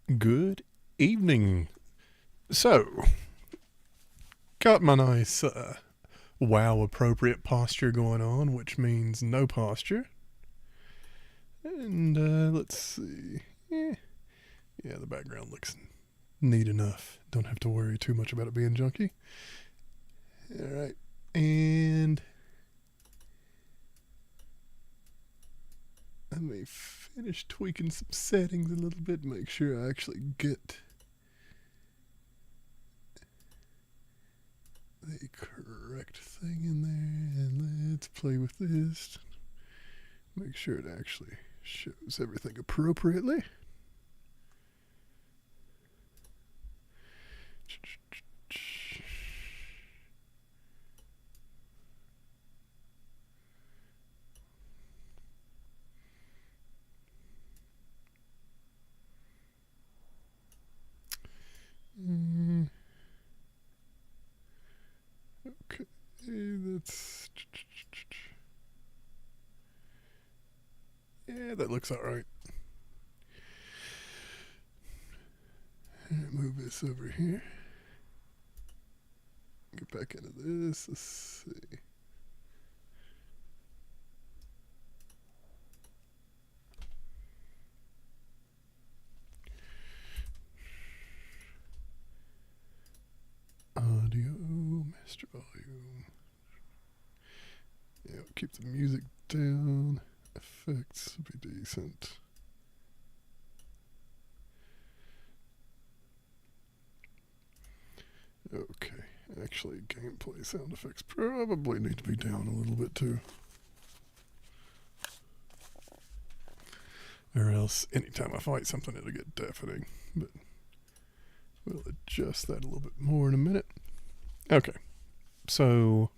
Good evening. So, got my nice WoW appropriate posture going on, which means no posture. And let's see. Yeah, the background looks neat enough. Don't have to worry too much about it being junky. Alright. And let me finish tweaking some settings a little bit, make sure I actually get the correct thing in there. And let's play with this. Make sure it actually shows everything appropriately. Okay, that's. Yeah, that looks alright. Move this over here. Get back into this. Let's see. Audio, master volume. Yeah, keep the music down. Effects will be decent. Okay, actually, gameplay sound effects probably need to be down a little bit too. Or else, anytime I fight something, it'll get deafening. But we'll adjust that a little bit more in a minute. Okay, so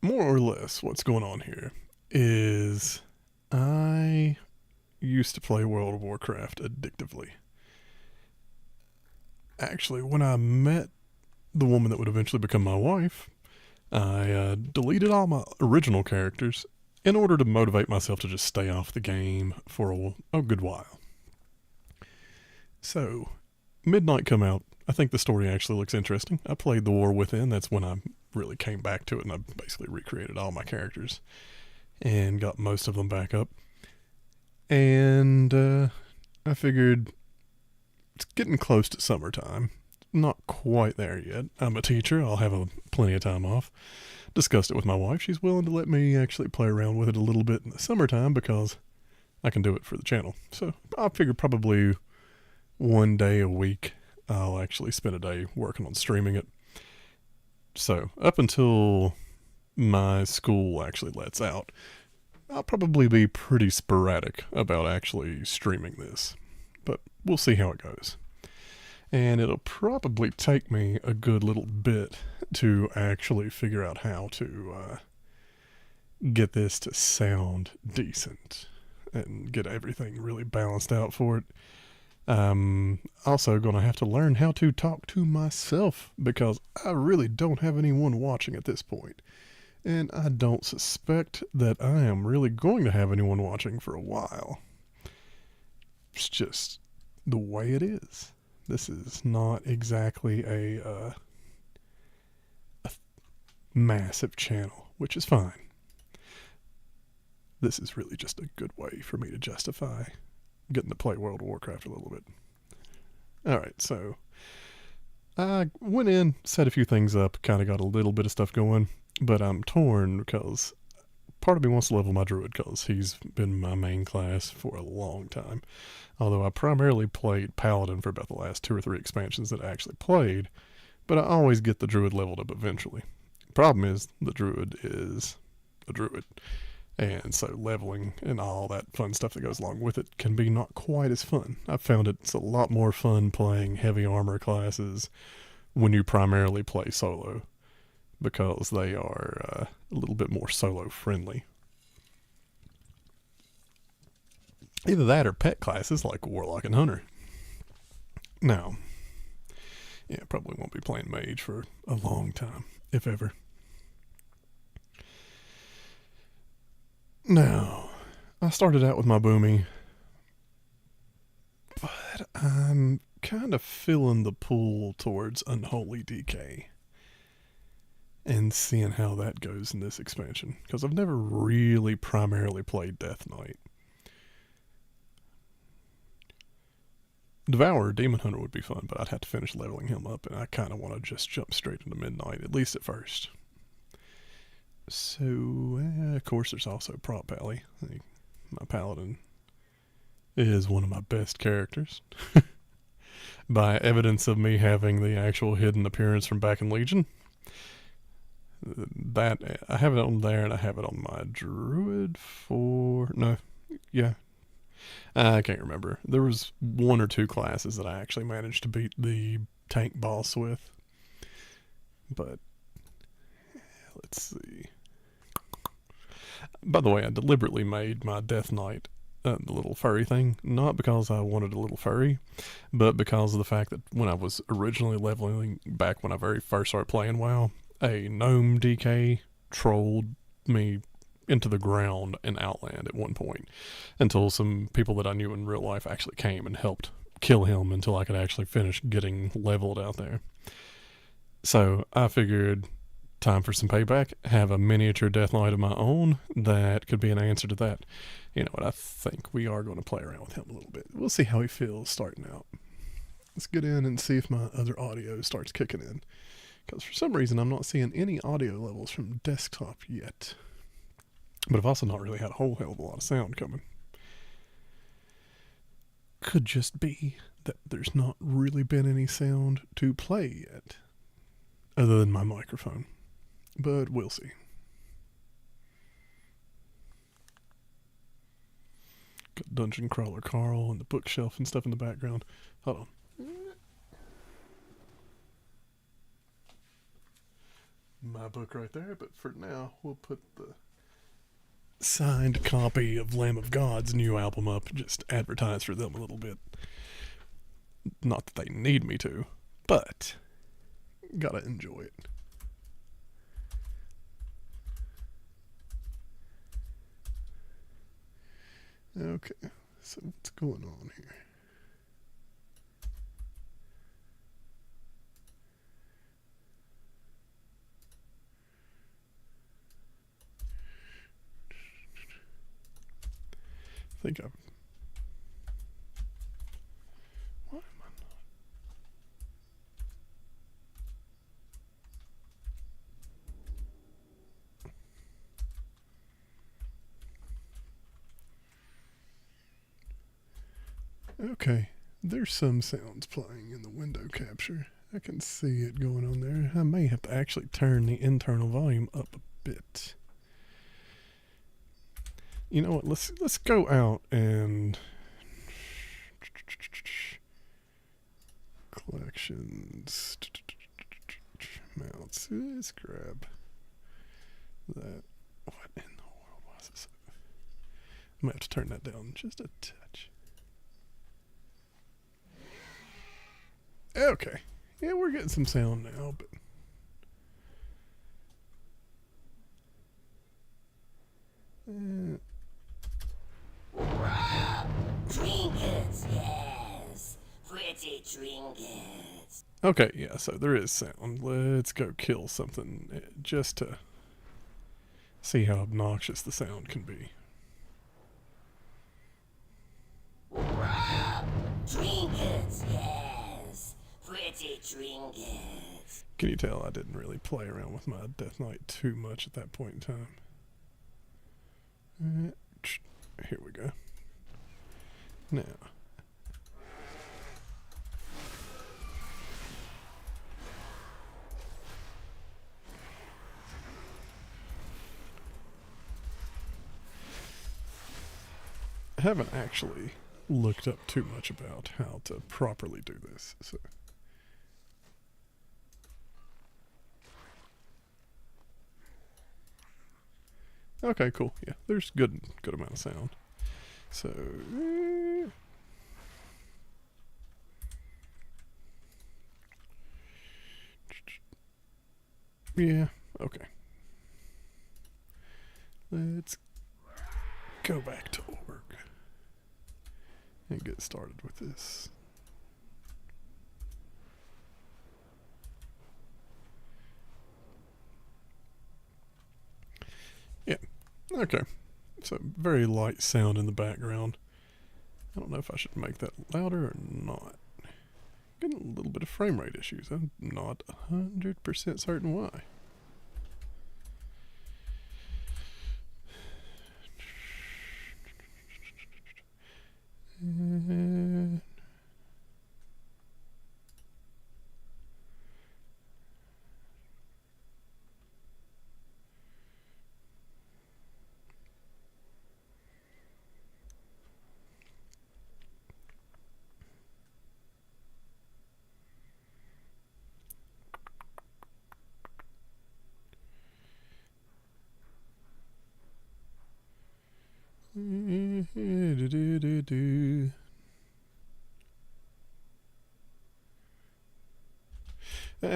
more or less what's going on here is I used to play World of Warcraft addictively. Actually, when I met the woman that would eventually become my wife, I deleted all my original characters in order to motivate myself to just stay off the game for a good while. So, Midnight come out. I think the story actually looks interesting. I played The War Within. That's when I really came back to it, and I basically recreated all my characters and got most of them back up. And I figured it's getting close to summertime. Not quite there yet. I'm a teacher. I'll have plenty of time off. Discussed it with my wife. She's willing to let me actually play around with it a little bit in the summertime because I can do it for the channel. So I figure probably one day a week I'll actually spend a day working on streaming it. So up until my school actually lets out, I'll probably be pretty sporadic about actually streaming this. But we'll see how it goes. And it'll probably take me a good little bit to actually figure out how to get this to sound decent and get everything really balanced out for it. Also going to have to learn how to talk to myself because I really don't have anyone watching at this point. And I don't suspect that I am really going to have anyone watching for a while. It's just the way it is. This is not exactly a massive channel, which is fine. This is really just a good way for me to justify getting to play World of Warcraft a little bit. Alright, so I went in, set a few things up, kind of got a little bit of stuff going, but I'm torn because part of me wants to level my druid because he's been my main class for a long time. Although I primarily played paladin for about the last 2 or 3 expansions that I actually played, but I always get the druid leveled up eventually. Problem is, the druid is a druid, and so leveling and all that fun stuff that goes along with it can be not quite as fun. I've found it's a lot more fun playing heavy armor classes when you primarily play solo, because they are a little bit more solo friendly. Either that or pet classes like Warlock and Hunter. Now, yeah, probably won't be playing Mage for a long time, if ever. Now, I started out with my boomy, but I'm kind of feeling the pull towards Unholy Decay and seeing how that goes in this expansion, because I've never really primarily played Death Knight. Devourer Demon Hunter would be fun, but I'd have to finish leveling him up, and I kind of want to just jump straight into Midnight, at least at first. So, of course, there's also Prop Pally. My Paladin is one of my best characters. By evidence of me having the actual hidden appearance from back in Legion. That, I have it on there, and I have it on my Druid I can't remember. There was one or two classes that I actually managed to beat the tank boss with. But, let's see. By the way, I deliberately made my Death Knight the little furry thing, not because I wanted a little furry, but because of the fact that when I was originally leveling back when I very first started playing WoW, a gnome DK trolled me into the ground in Outland at one point, until some people that I knew in real life actually came and helped kill him until I could actually finish getting leveled out there. So I figured, time for some payback, have a miniature Death Knight of my own that could be an answer to that. You know what, I think we are going to play around with him a little bit. We'll see how he feels starting out. Let's get in and see if my other audio starts kicking in, because for some reason I'm not seeing any audio levels from desktop yet. But I've also not really had a whole hell of a lot of sound coming. Could just be that there's not really been any sound to play yet, other than my microphone. But we'll see. Got Dungeon Crawler Carl and the bookshelf and stuff in the background. Hold on. My book right there, but for now, we'll put the signed copy of Lamb of God's new album up, just advertise for them a little bit. Not that they need me to, but gotta enjoy it. Okay, so what's going on here? I think why am I not? Okay, there's some sounds playing in the window capture. I can see it going on there. I may have to actually turn the internal volume up a bit. You know what, let's go out and collections mounts. Let's grab that. What in the world was this? I might have to turn that down just a touch. Okay. Yeah, we're getting some sound now, but trinkets, yes. Pretty trinkets. okay, yeah, so there is sound. Let's go kill something just to see how obnoxious the sound can be. Trinkets, yes. Pretty trinkets. Can you tell I didn't really play around with my Death Knight too much at that point in time? Here we go. Now, I haven't actually looked up too much about how to properly do this, so. Okay, cool. Yeah, there's good amount of sound. So, yeah, okay. Let's go back to and get started with this. Yeah, okay. So very light sound in the background. I don't know if I should make that louder or not. Getting a little bit of frame rate issues. I'm not 100% certain why.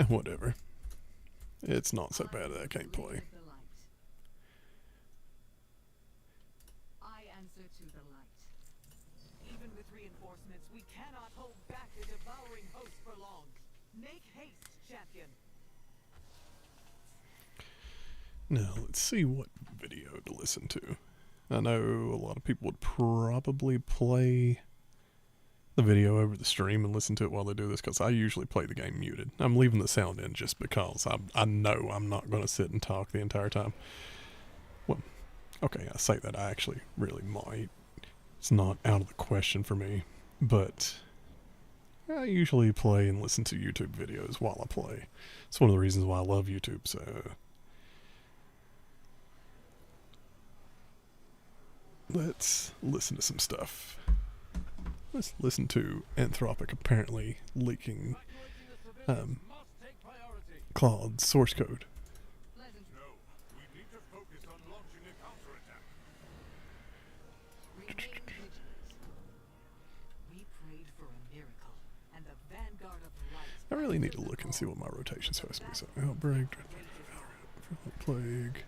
Whatever. It's not so bad that I can't play. I answer to the light. Even with reinforcements, we cannot hold back the devouring host for long. Make haste, champion. Now, let's see what video to listen to. I know a lot of people would probably play the video over the stream and listen to it while they do this, because I usually play the game muted. I'm leaving the sound in just because I know I'm not going to sit and talk the entire time. Well, okay, I say that I actually really might. It's not out of the question for me, but I usually play and listen to YouTube videos while I play. It's one of the reasons why I love YouTube, so let's listen to some stuff. Let's listen to Anthropic apparently leaking Claude's source code. No, we need to focus on launching a counterattack. Remain vigilant. We prayed for a miracle, and the vanguard of light. I really need to look and see what my rotation's supposed to be. So, outbreak, plague.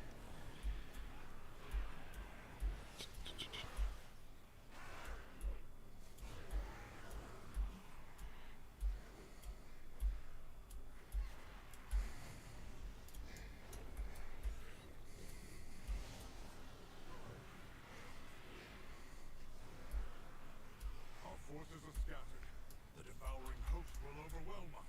Our forces are scattered. The devouring host will overwhelm us.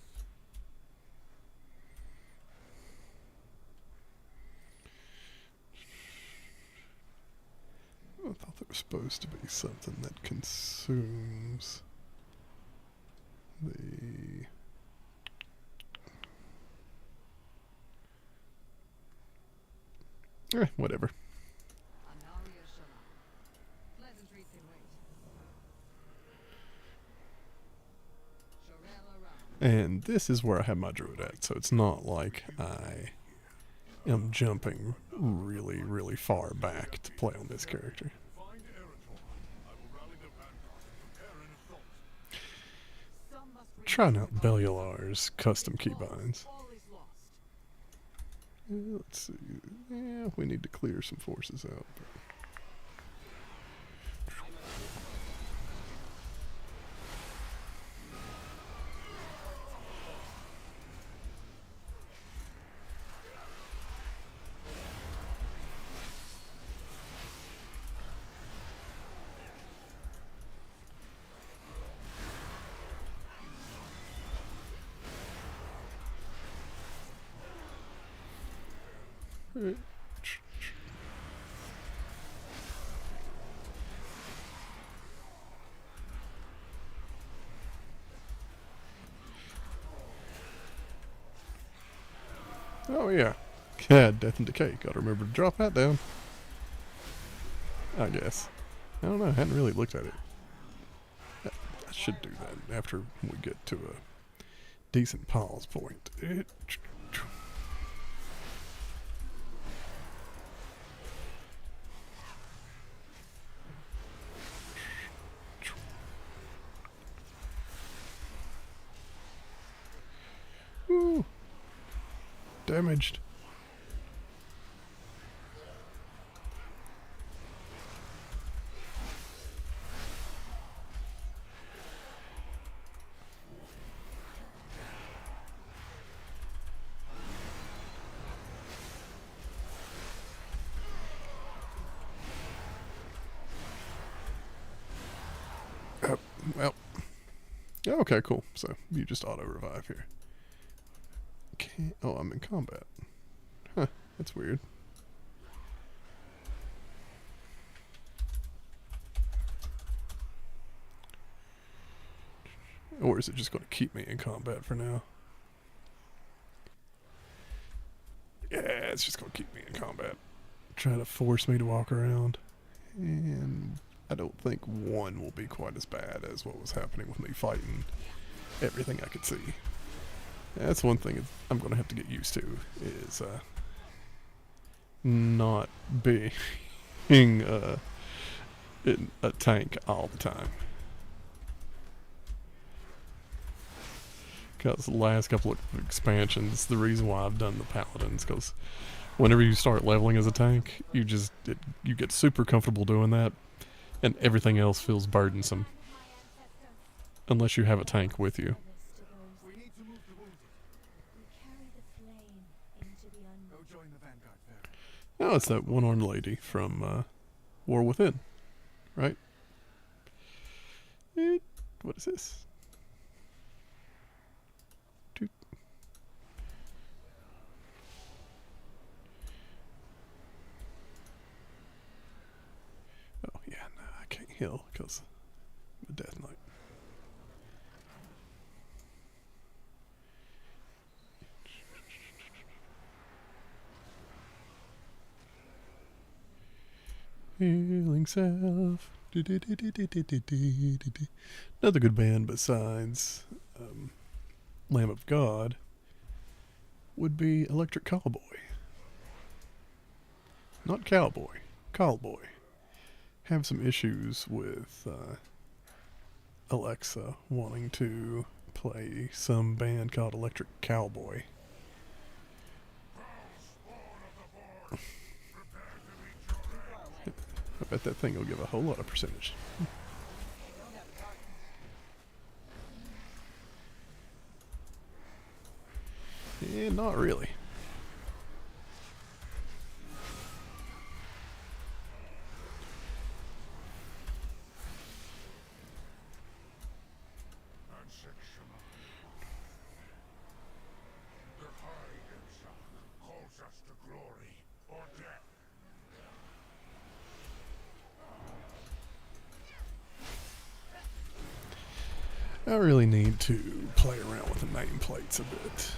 I thought there was supposed to be something that consumes the... whatever. Anaria Shalom. Pleasantries can wait. Shorel around. And this is where I have my druid at, so it's not like I am jumping really, really far back to play on this character. Find Eritol. I will rally the vanguard and prepare an assault. Some must Trying out Bellular's custom keybinds. all is lost. Let's see. Yeah, we need to clear some forces out. Oh yeah. Yeah, Death and Decay. Gotta remember to drop that down. I guess. I don't know, I hadn't really looked at it. I should do that after we get to a decent pause point. Woo. Damaged. Well, okay, cool. So you just auto revive here. Okay. Oh, I'm in combat. Huh, that's weird. Or is it just going to keep me in combat for now? Yeah, it's just going to keep me in combat. Try to force me to walk around. And I don't think one will be quite as bad as what was happening with me fighting everything I could see. That's one thing I'm going to have to get used to, is not being in a tank all the time. Because the last couple of expansions, the reason why I've done the paladins, because whenever you start leveling as a tank, you get super comfortable doing that, and everything else feels burdensome. Unless you have a tank with you. We need to move the wounded. Go join the Vanguard ferry. Oh, it's that one-armed lady from War Within, right? What is this? Oh, yeah, no, I can't heal because of the Death Knight. Healing self. Another good band besides Lamb of God would be Electric Callboy. Not Cowboy, Callboy. Have some issues with Alexa wanting to play some band called Electric Cowboy. I bet that thing will give a whole lot of percentage. Yeah, not really. The High Exarch calls us to glory or death. I really need to play around with the nameplates a bit.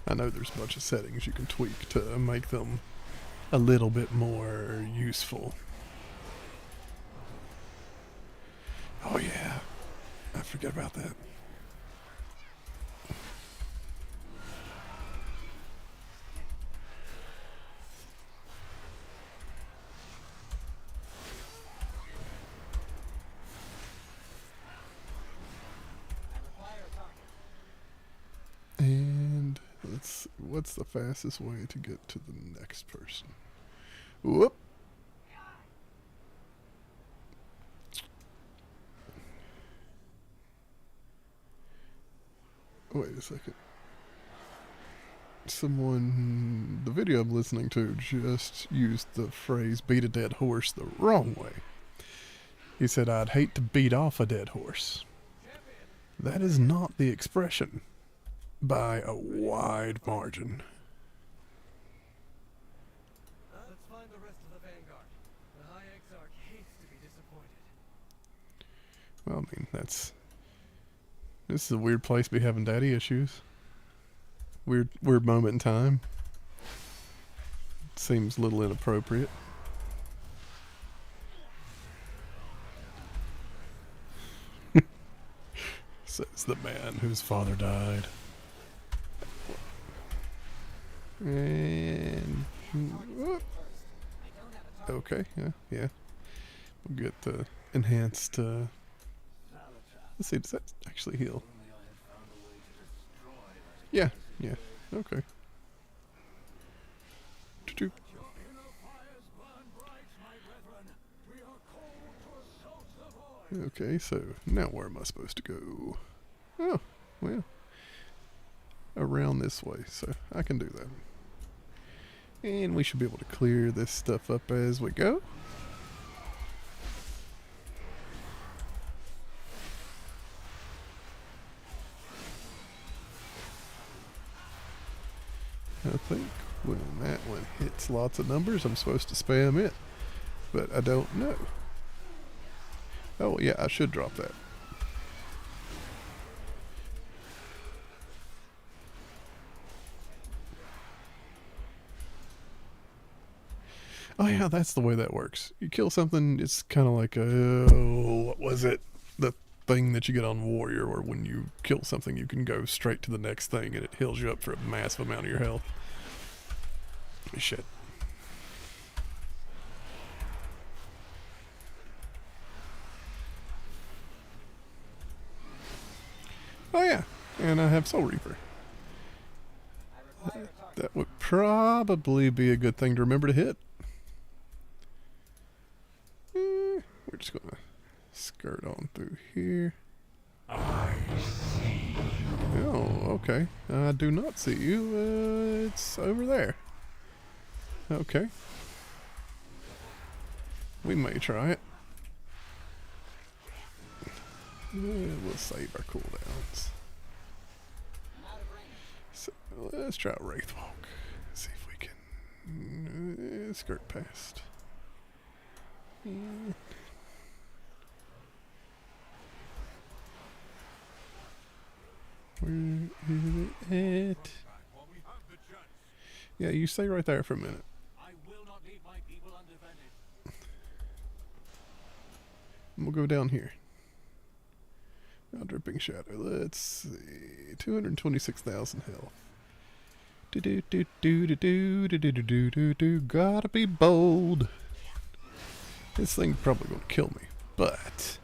I know there's a bunch of settings you can tweak to make them a little bit more useful. Oh yeah, I forget about that. And what's the fastest way to get to the next person? Whoop. Wait a second. The video I'm listening to just used the phrase beat a dead horse the wrong way. He said, I'd hate to beat off a dead horse. That is not the expression, by a wide margin. Let's find the rest of the Vanguard. The High Exarch hates to be disappointed. Well, I mean, this is a weird place to be having daddy issues. Weird moment in time. Seems a little inappropriate. Says the man whose father died. And whoop. Okay, yeah. We'll get the enhanced. Let's see, does that actually heal? Yeah. Okay. Choo-choo. Okay, so now where am I supposed to go? Oh, well, around this way, so I can do that. And we should be able to clear this stuff up as we go. That's lots of numbers. I'm supposed to spam it, but I don't know. Oh, yeah, I should drop that. Oh, yeah, that's the way that works. You kill something, it's kind of like what was it? The thing that you get on Warrior, where when you kill something, you can go straight to the next thing, and it heals you up for a massive amount of your health. Shit. Oh, yeah, and I have Soul Reaper. That would probably be a good thing to remember to hit. We're just gonna skirt on through here. Oh, okay. I do not see you. It's over there. Okay. We may try it. We'll save our cooldowns. So let's try Wraithwalk. See if we can skirt past. Where is it at? Yeah, you stay right there for a minute. I will not leave my people undefended. We'll go down here. Now, Dripping Shadow. Let's see. 226,000 health. Do. Gotta be bold. This thing's probably gonna kill me, but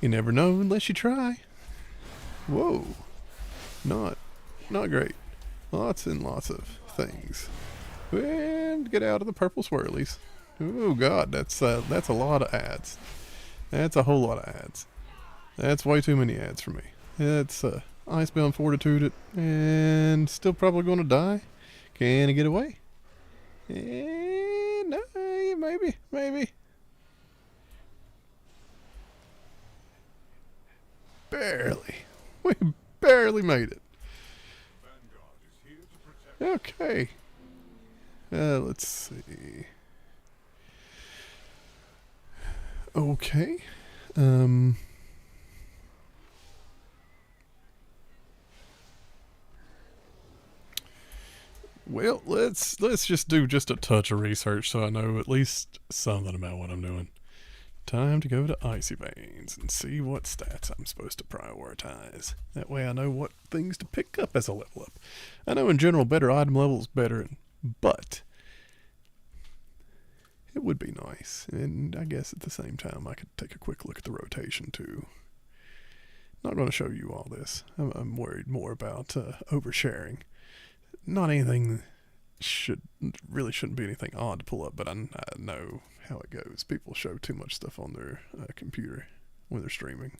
you never know unless you try. Whoa. Not great. Lots and lots of things. And get out of the purple swirlies. Oh god, that's a lot of ads. That's a whole lot of ads. That's way too many ads for me. It's Icebound Fortitude it, and still probably gonna die. Can I get away? No, maybe. Barely. We barely made it. Vanguard is here to protect. Okay. Let's see. Okay. Well, let's just do just a touch of research so I know at least something about what I'm doing. Time to go to Icy Veins and see what stats I'm supposed to prioritize. That way I know what things to pick up as a level up. I know in general better item level is better, but it would be nice. And I guess at the same time I could take a quick look at the rotation too. Not going to show you all this. I'm worried more about oversharing. Not anything shouldn't be anything odd to pull up, but I know how it goes. People show too much stuff on their computer when they're streaming.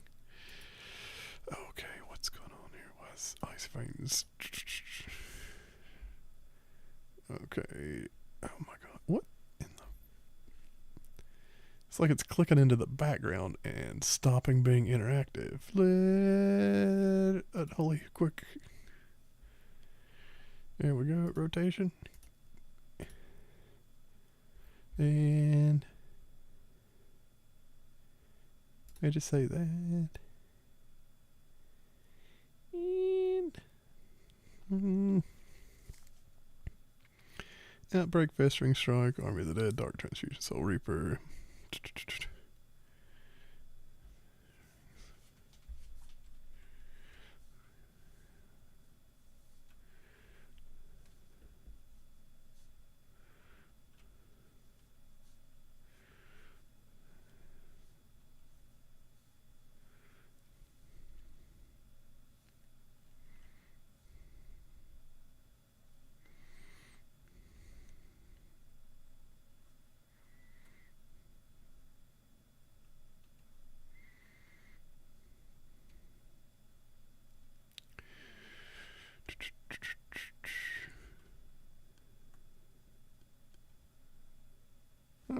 Okay, what's going on here? What's Ice Veins? Okay. Oh my god. What in the... It's like it's clicking into the background and stopping being interactive. Holy quick. There we go, rotation. And I just say that. And Outbreak, Festering Strike, Army of the Dead, Dark Transfusion, Soul Reaper.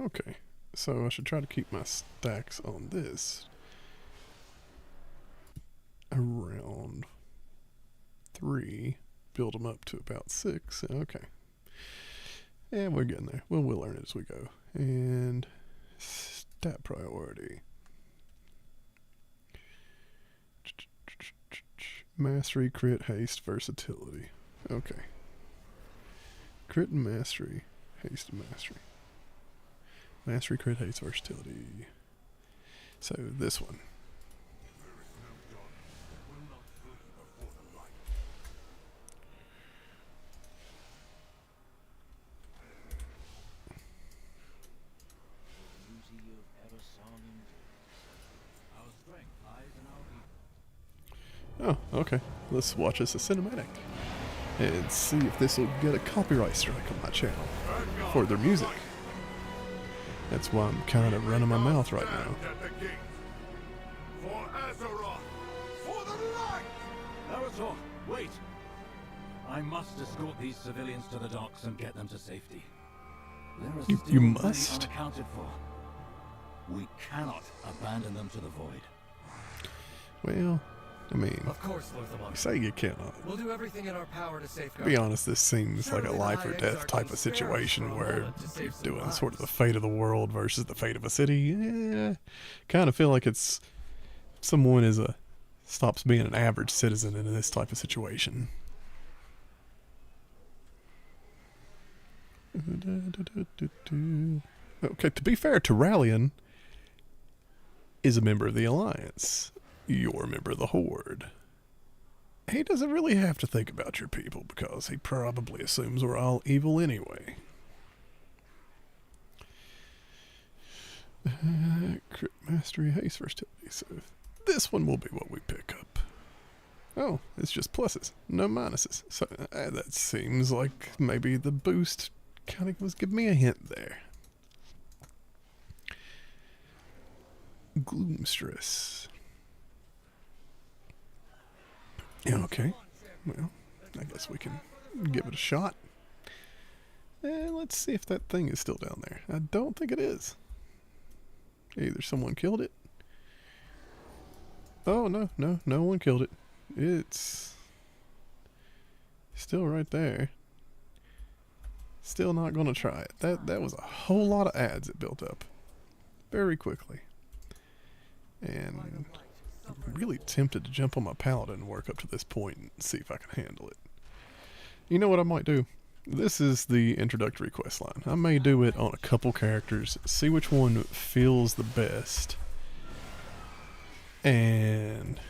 Okay, so I should try to keep my stacks on this around 3, build them up to about 6. Okay. And we're getting there. We'll learn it as we go. And stat priority. Mastery, crit, haste, versatility. Okay. Crit and mastery, haste and mastery. Mastery, crit, haste, versatility. So this one. There is no dawn that will not flee before the light. Beauty of ever song endures. Our strength lies in our people. Oh, okay. Let's watch this a cinematic. And see if this will get a copyright strike on my channel for their music. That's why I'm kind of running my mouth right now. Stand at the gate. For Azeroth. For the light. Naruto, wait! I must escort these civilians to the docks and get them to safety. There are You still many must? unaccounted for. We cannot abandon them to the void. Well, I mean, Of course, Lorthamon. say you cannot. We'll do everything in our power to safeguard. To be honest, this seems like a Surely the life or High death Exarch type will of spare us situation for a where moment to you're save some doing sort of the lives. fate of the world versus the fate of a city. Yeah, kind of feel like it's someone stops being an average citizen in this type of situation. Okay, to be fair, Turalian is a member of the Alliance. You're a member of the Horde. He doesn't really have to think about your people because he probably assumes we're all evil anyway. Crit mastery, haste, versatility. So this one will be what we pick up. Oh, it's just pluses, no minuses. So that seems like maybe the boost kind of was giving me a hint there. Gloomstress. Okay, well, I guess we can give it a shot. And let's see if that thing is still down there. I don't think it is. Either someone killed it. Oh, no one killed it. It's still right there. Still not going to try it. That was a whole lot of ads it built up very quickly. And I'm really tempted to jump on my paladin and work up to this point and see if I can handle it. You know what I might do? This is the introductory quest line. I may do it on a couple characters, see which one feels the best, and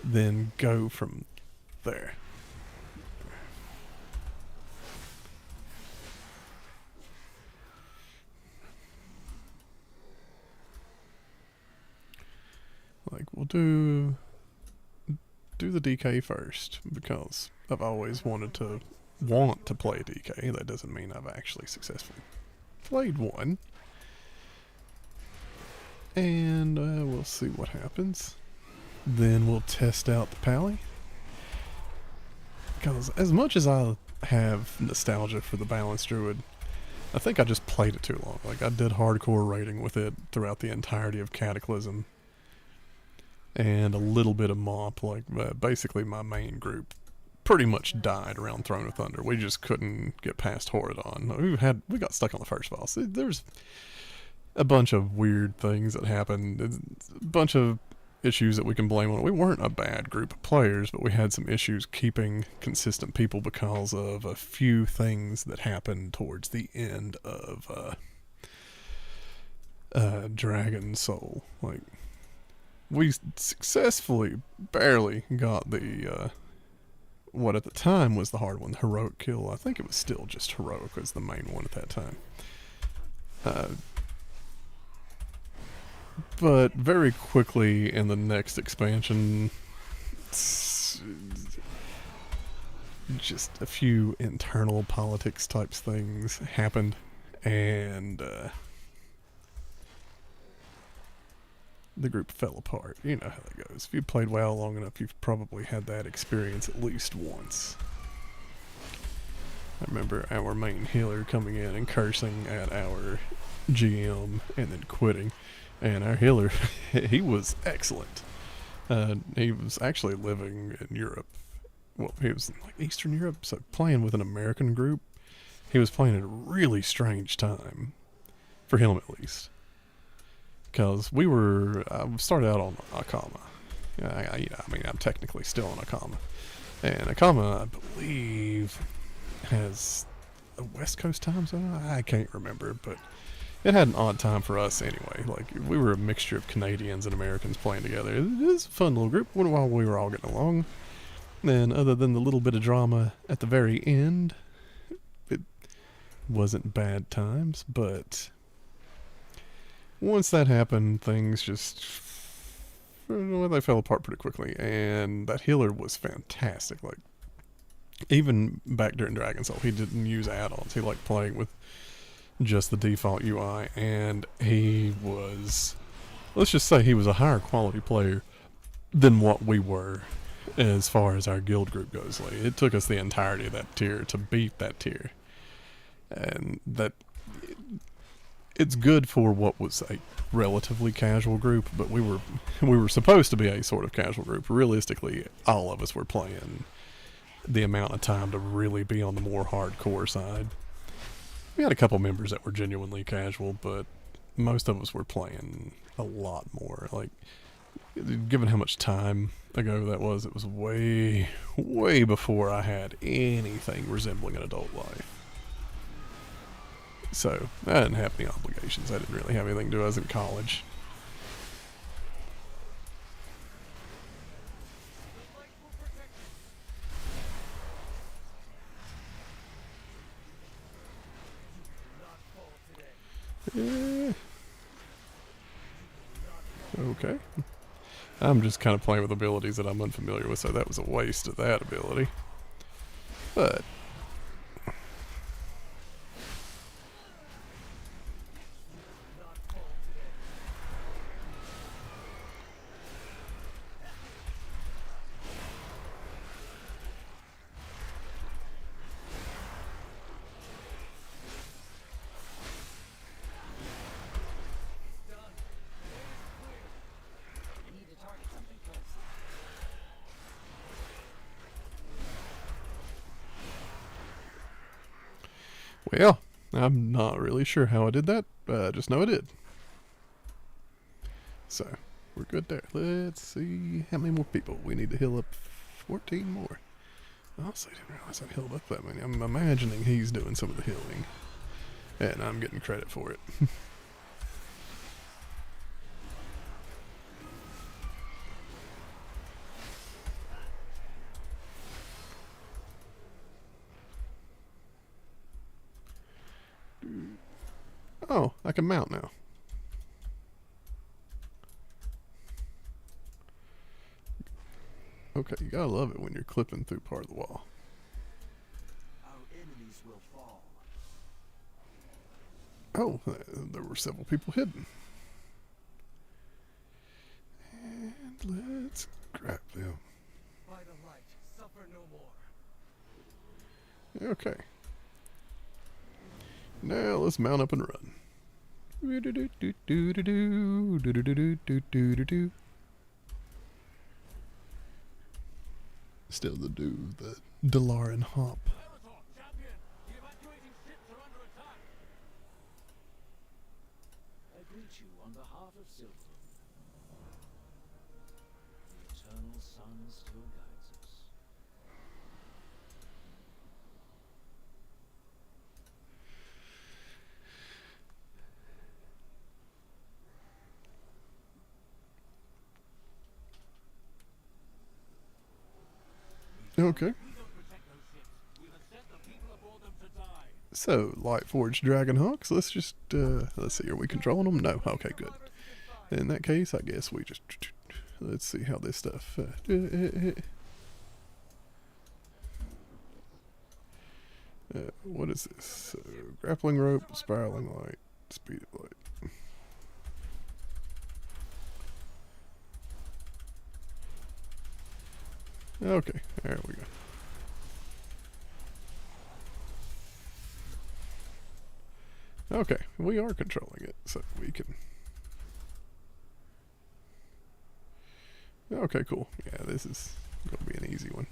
then go from there. Like, we'll do the DK first, because I've always want to play DK. That doesn't mean I've actually successfully played one. And we'll see what happens. Then we'll test out the Pally. Because as much as I have nostalgia for the Balanced Druid, I think I just played it too long. Like, I did hardcore raiding with it throughout the entirety of Cataclysm. And a little bit of MOP. Like, basically my main group pretty much died around Throne of Thunder. We just couldn't get past Horadon. We got stuck on the first boss. There's a bunch of weird things that happened. A bunch of issues that we can blame on it. We weren't a bad group of players, but we had some issues keeping consistent people because of a few things that happened towards the end of Dragon Soul. Like, we successfully barely got the what at the time was the hard one, the heroic kill. I think it was still just heroic was the main one at that time. But very quickly in the next expansion, just a few internal politics types things happened, and the group fell apart. You know how that goes. If you've played WoW long enough, you've probably had that experience at least once. I remember our main healer coming in and cursing at our GM and then quitting. And our healer, he was excellent. He was actually living in Europe well, he was in like Eastern Europe, so playing with an American group, he was playing at a really strange time, for him at least. Because I started out on Akama. I mean, I'm technically still on Akama. And Akama, I believe, has a West Coast time zone? I can't remember, but it had an odd time for us anyway. Like, we were a mixture of Canadians and Americans playing together. It was a fun little group while we were all getting along. And other than the little bit of drama at the very end, it wasn't bad times, but once that happened, things just, well, they fell apart pretty quickly. And that healer was fantastic. Like, even back during Dragon Soul, he didn't use add-ons. He liked playing with just the default UI, and he was, let's just say he was a higher quality player than what we were as far as our guild group goes. Like, it took us the entirety of that tier to beat that tier. And that, it's good for what was a relatively casual group, but we were supposed to be a sort of casual group. Realistically, all of us were playing the amount of time to really be on the more hardcore side. We had a couple members that were genuinely casual, but most of us were playing a lot more. Like, given how much time ago that was, it was way, way before I had anything resembling an adult life. So, I didn't have any obligations. I didn't really have anything to do. I was in college. Okay. I'm just kind of playing with abilities that I'm unfamiliar with, so that was a waste of that ability. But well, I'm not really sure how I did that, but I just know I did. So, we're good there. Let's see how many more people. We need to heal up 14 more. I also didn't realize I healed up that many. I'm imagining he's doing some of the healing, and I'm getting credit for it. Oh, I can mount now. Okay, you gotta love it when you're clipping through part of the wall. Our enemies will fall. Oh, there were several people hidden. And let's grab them. By the light, suffer no more. Okay. Now let's mount up and run. Still the Dalaran hop. Xal'atath, champion! The evacuating ships are under attack! I greet you on behalf of Silver. The eternal sun still guides us. Okay. We don't protect those ships. We have sent the people aboard them to die. So, Lightforged Dragonhawks, let's just, let's see, are we controlling them? No, okay, good. In that case, I guess we just, let's see how this stuff, what is this? So, grappling rope, spiraling light, speed of light. Okay, there we go. Okay, we are controlling it, so we can... Okay, cool. Yeah, this is going to be an easy one.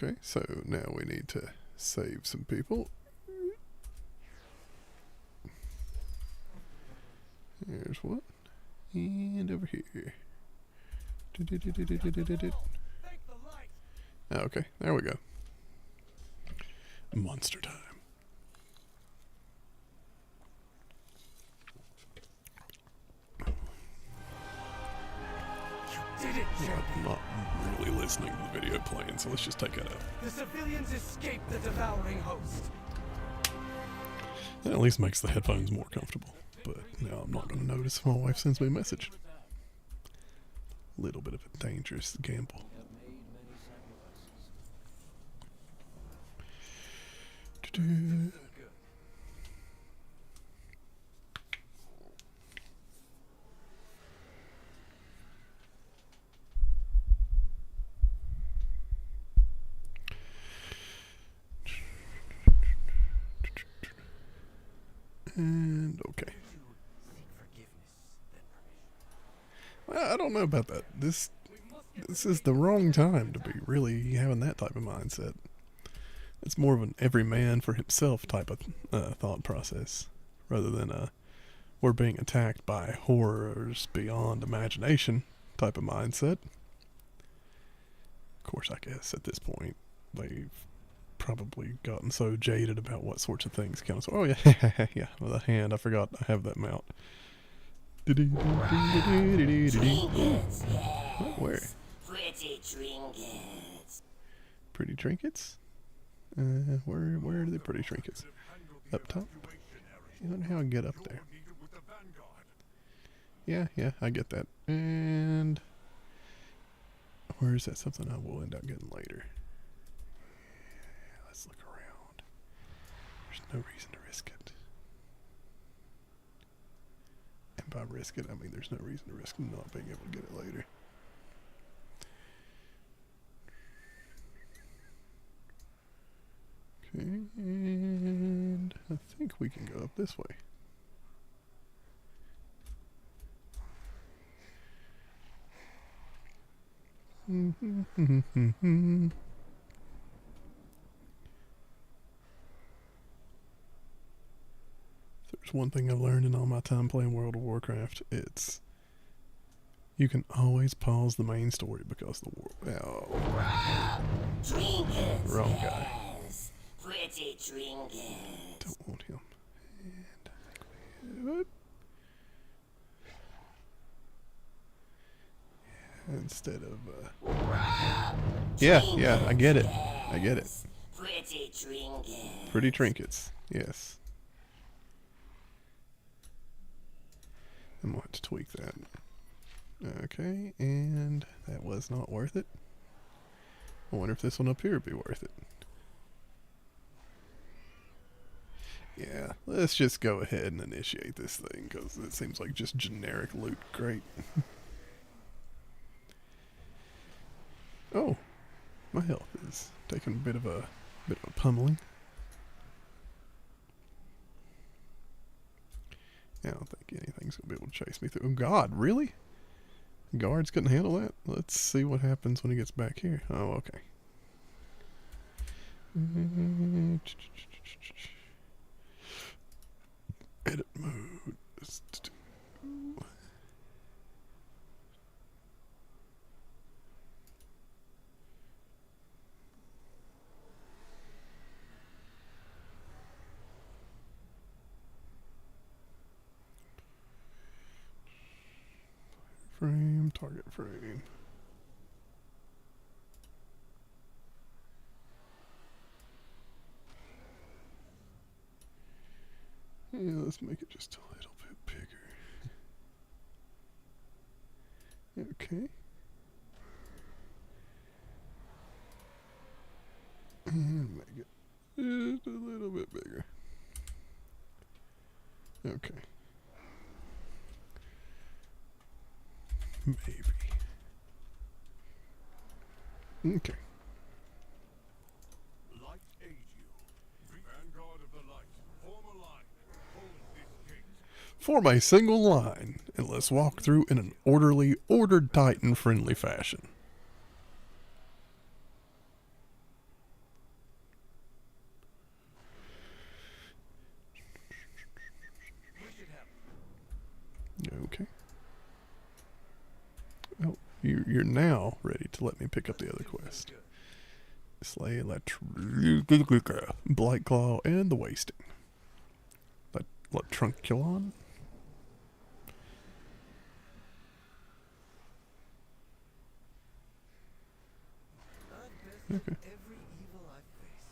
Okay, so now we need to save some people. Here's one. And over here. Okay, there we go. Monster time. Did it, I'm not really listening to the video playing, so let's just take that out. The civilians escaped the devouring host. That at least makes the headphones more comfortable. But now I'm not going to notice if my wife sends me a message. Little bit of a dangerous gamble. Do-do. And okay. Well, I don't know about that. This is the wrong time to be really having that type of mindset. It's more of an every man for himself type of thought process, rather than we're being attacked by horrors beyond imagination type of mindset. Of course, I guess at this point they've probably gotten so jaded about what sorts of things count. So, oh yeah, yeah, with a hand. I forgot I have that mount. Trinkets, Oh, where? pretty trinkets. Pretty trinkets? Where are the pretty trinkets? Up top? I don't know how I get up there. Yeah, I get that. And where is that something I will end up getting later? Let's look around. There's no reason to risk it. And by risk it, I mean there's no reason to risk not being able to get it later. Okay, and I think we can go up this way. There's one thing I've learned in all my time playing World of Warcraft. It's you can always pause the main story because the world. Oh, Trinkets, wrong guy. yes, pretty trinkets. Don't want him. And I think we. Instead of. Yeah, I get it. I get it. Pretty trinkets. Pretty trinkets. Yes. I'm going to have to tweak that. Okay, and that was not worth it. I wonder if this one up here would be worth it. Yeah, let's just go ahead and initiate this thing, because it seems like just generic loot. Great. Oh, my health is taking a bit of a pummeling. I don't think anything's gonna be able to chase me through. Oh God, really? Guards couldn't handle that? Let's see what happens when he gets back here. Oh, okay. Edit mode. Frame, target frame. Yeah, let's make it just a little bit bigger. Okay. And make it just a little bit bigger. Okay. Maybe. Okay. Light aid you. Vanguard of the light, form a line. Hold this gate. Form a single line, and let's walk through in an orderly, ordered Titan-friendly fashion. Okay. Oh, you're now ready to let me pick up the other quest. Slay Blight Claw and the Wasting. Trunculon? Okay. Every evil I've faced.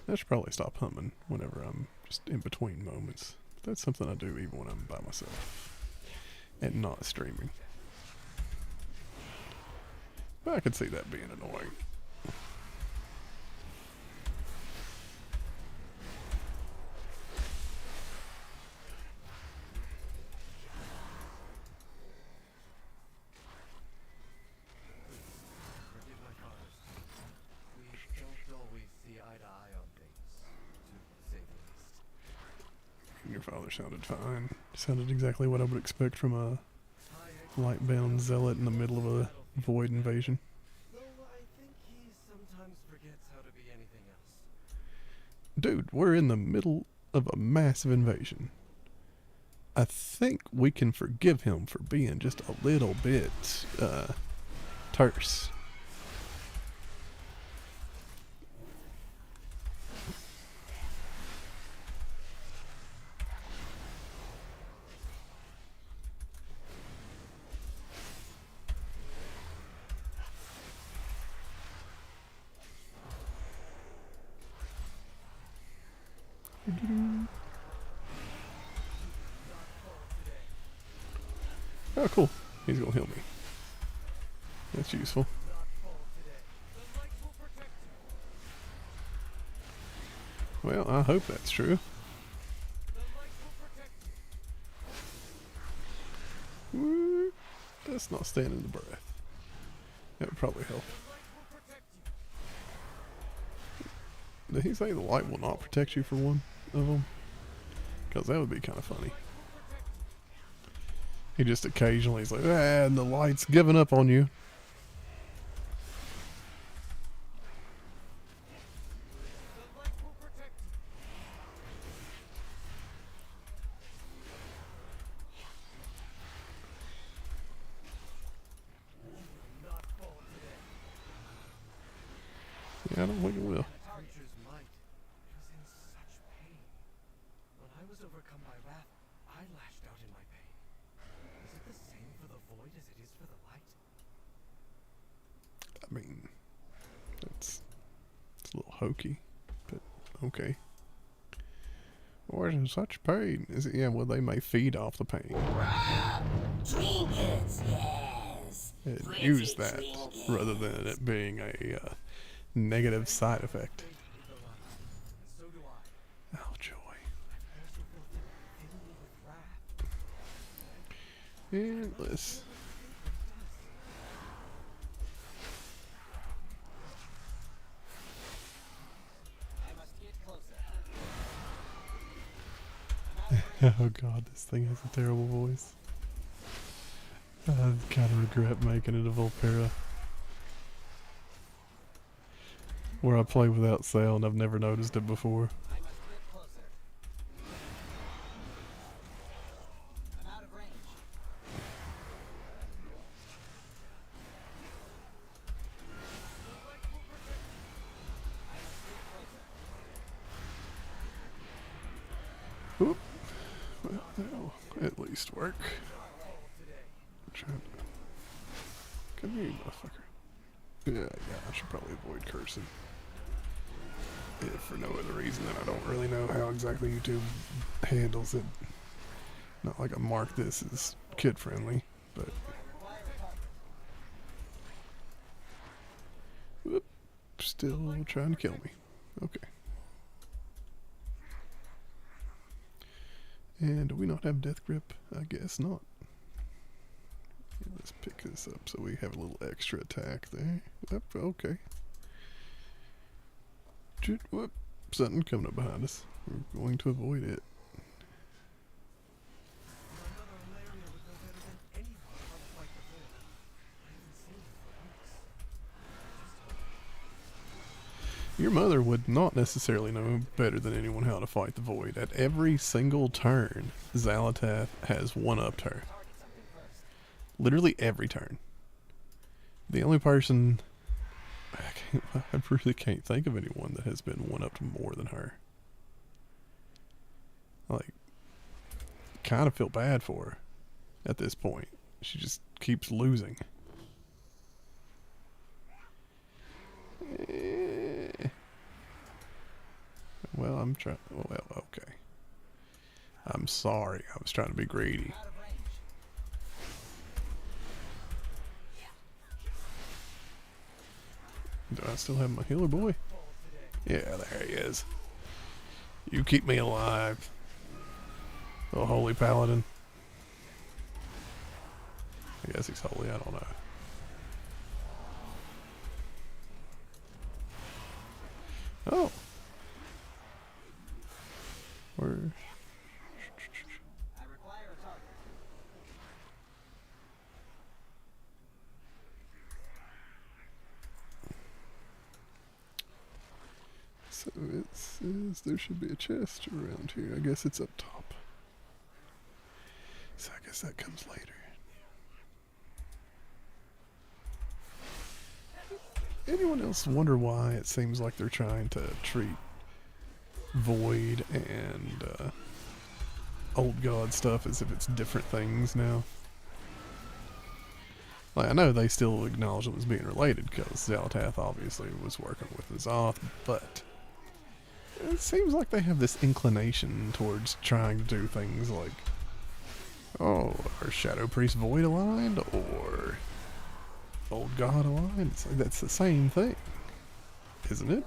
I should probably stop humming whenever I'm just in between moments. That's something I do even when I'm by myself and not streaming. But I could see that being annoying. Forgive my fathers. We don't always see eye to eye on things, to say the least. Your father sounded fine. Sounded exactly what I would expect from a light-bound zealot in the middle of a void invasion. Though I think he sometimes forgets how to be anything else. Dude, we're in the middle of a massive invasion. I think we can forgive him for being just a little bit, terse. Oh, cool. He's gonna heal me. That's useful. Well, I hope that's true. Woo. Let's not stand in the breath. That would probably help. Did he say the light will not protect you for one of them? Because that would be kind of funny. He just occasionally is like, ah, and the light's giving up on you. Yeah, I don't think it will. Creature's might was in such pain. When I was overcome by wrath, I lashed out in my pain. Is it the same for the void as it is for the light? I mean, it's a little hokey, but okay. Why is in such pain? Is it? Yeah, well, they may feed off the pain Trinkets, yes. and Pretty use that trinkets. rather than it being a negative side effect. Faith with the light, and so do I. Oh, joy. I also felt it filling me with wrath. Endless. I must get closer. Oh god, this thing has a terrible voice. I kind of regret making it a Volpera. Where I play without sound, I've never noticed it before. I must get closer. I'm out of range. I must get closer. Oop. Well, that'll at least work. Trying to... Come here, you motherfucker. Yeah, I should probably avoid cursing. If for no other reason than I don't really know how exactly YouTube handles it. Not like I mark this as kid friendly, but whoop, still trying to kill me. Okay. And do we not have death grip? I guess not. Yeah, let's pick this up so we have a little extra attack there. Yep, okay. Whoop, something coming up behind us. We're going to avoid it. Another Malaria would know better than anyone how to fight the void. I haven't seen him for weeks. Your mother would not necessarily know better than anyone how to fight the void. At every single turn, Xal'atath has one-upped her. Target something first. Literally every turn. The only person... I really can't think of anyone that has been one-upped more than her. Like, kind of feel bad for her at this point. She just keeps losing. Well, I'm trying... Well, okay. I'm sorry. I was trying to be greedy. Out of range. Do I still have my healer boy? Yeah, there he is. You keep me alive. Oh, holy paladin. I guess he's holy, I don't know. Oh. Where? I require a target. So it says there should be a chest around here. I guess it's up top. So I guess that comes later. Anyone else wonder why it seems like they're trying to treat Void and Old God stuff as if it's different things now? Like, I know they still acknowledge them as being related because Xal'atath obviously was working with Azoth, but it seems like they have this inclination towards trying to do things like, oh, are Shadow Priest Void aligned or Old God aligned? It's like that's the same thing, isn't it?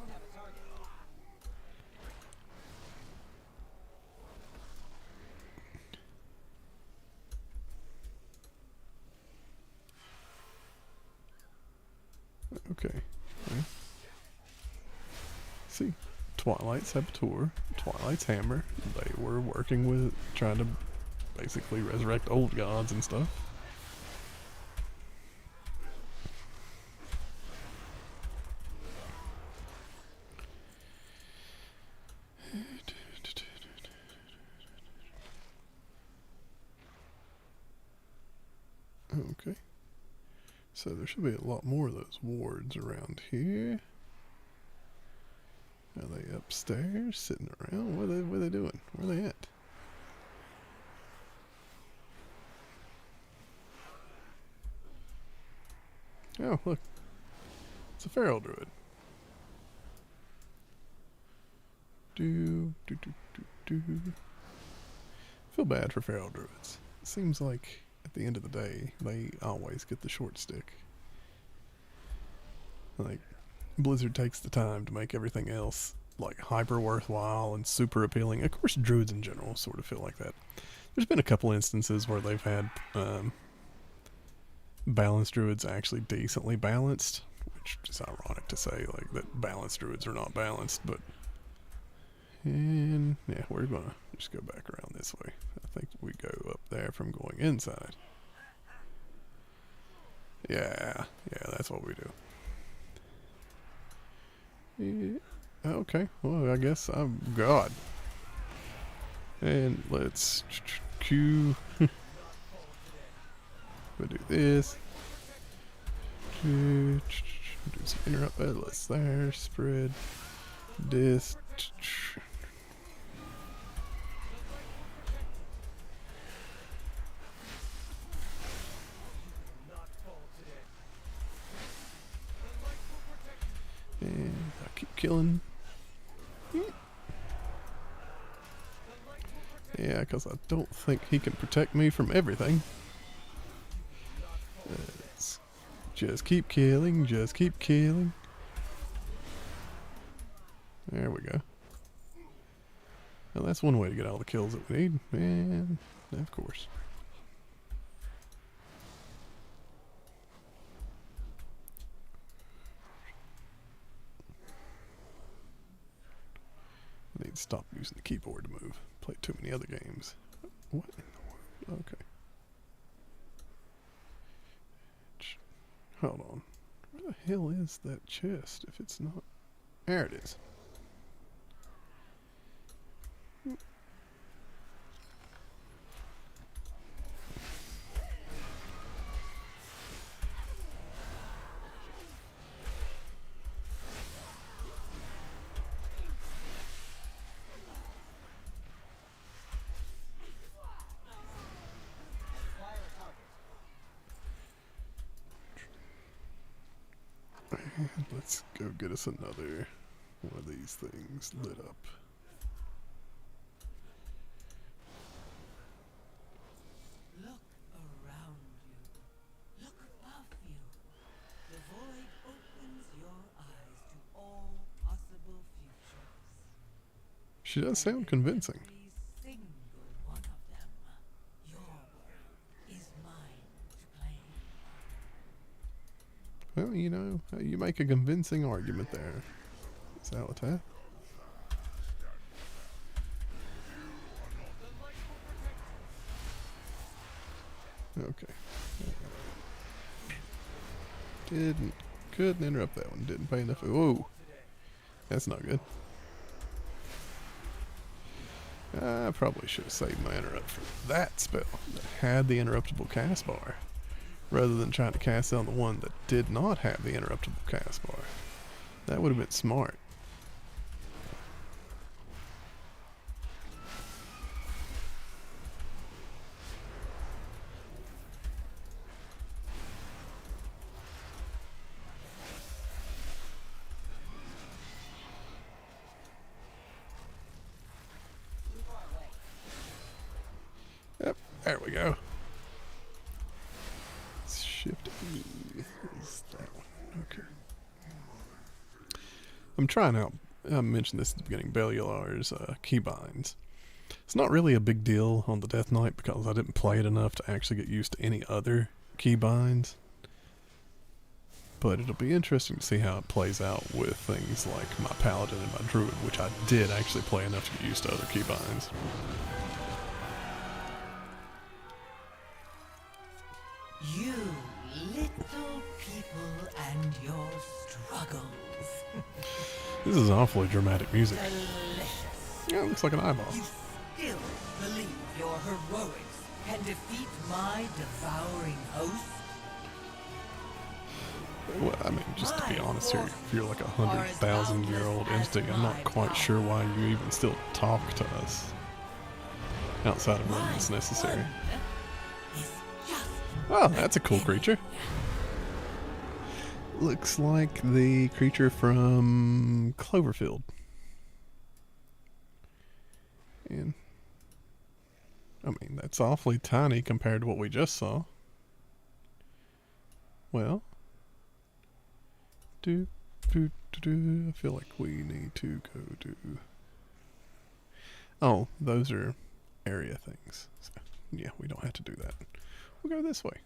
Okay. Yeah. See, Twilight's Saboteur, Twilight's Hammer. They were working with trying to basically resurrect old gods and stuff. Okay. So there should be a lot more of those wards around here. Are they upstairs, sitting around? What are they doing? Where are they at? Oh, look. It's a feral druid. Feel bad for feral druids. It seems like at the end of the day, they always get the short stick. Like, Blizzard takes the time to make everything else like hyper worthwhile and super appealing. Of course, druids in general sort of feel like that. There's been a couple instances where they've had balanced druids actually decently balanced, which is ironic to say, like, that balanced druids are not balanced, but... And, yeah, we're gonna just go back around this way. I think we go up there from going inside. Yeah, that's what we do. Yeah, okay, well, I guess I'm God. And let's Q. We'll do this. Do some interrupt. Let's there. Spread this. And I keep killing. Yeah, because I don't think he can protect me from everything. Let's just keep killing, just keep killing. There we go. Well, that's one way to get all the kills that we need. And, of course. I need to stop using the keyboard to move. Played too many other games. What in the world? Okay. Hold on. Where the hell is that chest if it's not There it is. Let's go get us another one of these things lit up. Look around you. Look above you. The void opens your eyes to all possible futures. She does sound convincing. Every single one of them. Your world is mine to claim. Well, you know, you make a convincing argument there, Xal'atath. Okay. Couldn't interrupt that one. Didn't pay enough. Whoa. That's not good. I probably should have saved my interrupt for that spell that had the interruptible cast bar, rather than trying to cast on the one that did not have the interruptible cast bar. That would have been smart. Yep, there we go. Shift E is that one. Okay. I'm trying out, I mentioned this at the beginning, Bellular's keybinds. It's not really a big deal on the Death Knight because I didn't play it enough to actually get used to any other keybinds. But it'll be interesting to see how it plays out with things like my Paladin and my Druid, which I did actually play enough to get used to other keybinds. You little people and your struggles. This is awfully dramatic music. Delicious. Yeah, it looks like an eyeball. You still believe your heroics can defeat my devouring host? Well, I mean, just to be honest here, if you're like 100,000-year-old entity, I'm not quite sure why you even still talk to us outside of when it's necessary. Is just Oh, that's a cool creature. Looks like the creature from Cloverfield. And, I mean, that's awfully tiny compared to what we just saw. Well, I feel like we need to go to... Oh, those are area things. So, yeah, we don't have to do that. We'll go this way.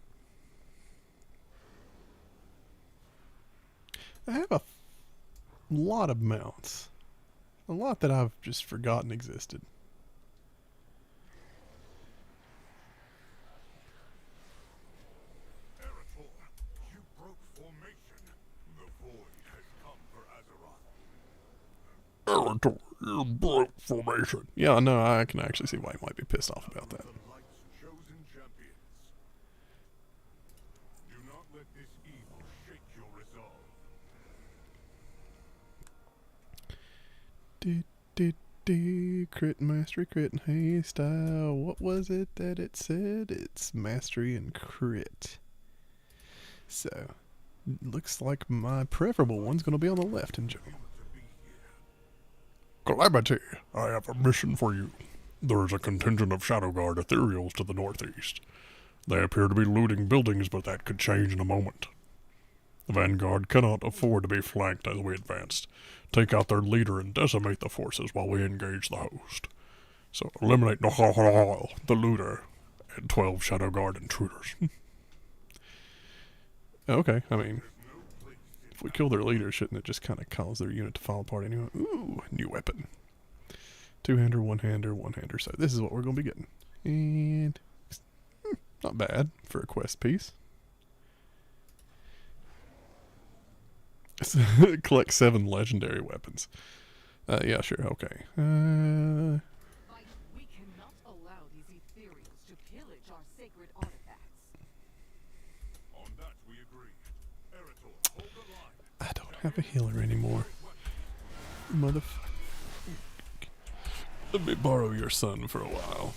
I have a lot of mounts. A lot that I've just forgotten existed. Eretor, you broke formation. The void has come for Azeroth. Eretor, you broke formation. Yeah, no, I can actually see why he might be pissed off about that. The light's chosen champions. Do not let this evil shake your resolve. Crit mastery, crit and haste. What was it that it said? It's mastery and crit. So, looks like my preferable one's going to be on the left. Enjoy. Calamity, I have a mission for you. There is a contingent of Shadow Guard ethereals to the northeast. They appear to be looting buildings, but that could change in a moment. The Vanguard cannot afford to be flanked as we advance. Take out their leader and decimate the forces while we engage the host. So eliminate the looter and 12 Shadow Guard intruders. Okay, I mean, if we kill their leader, shouldn't it just kind of cause their unit to fall apart anyway? Ooh, new weapon. Two-hander, one-hander, one-hander. So this is what we're going to be getting. And not bad for a quest piece. Collect 7 legendary weapons. Yeah, sure, okay. We cannot allow these ethereals to pillage our sacred artifacts. On that we agree. Erator, hold the line. I don't have a healer anymore. Motherfucker. Let me borrow your son for a while.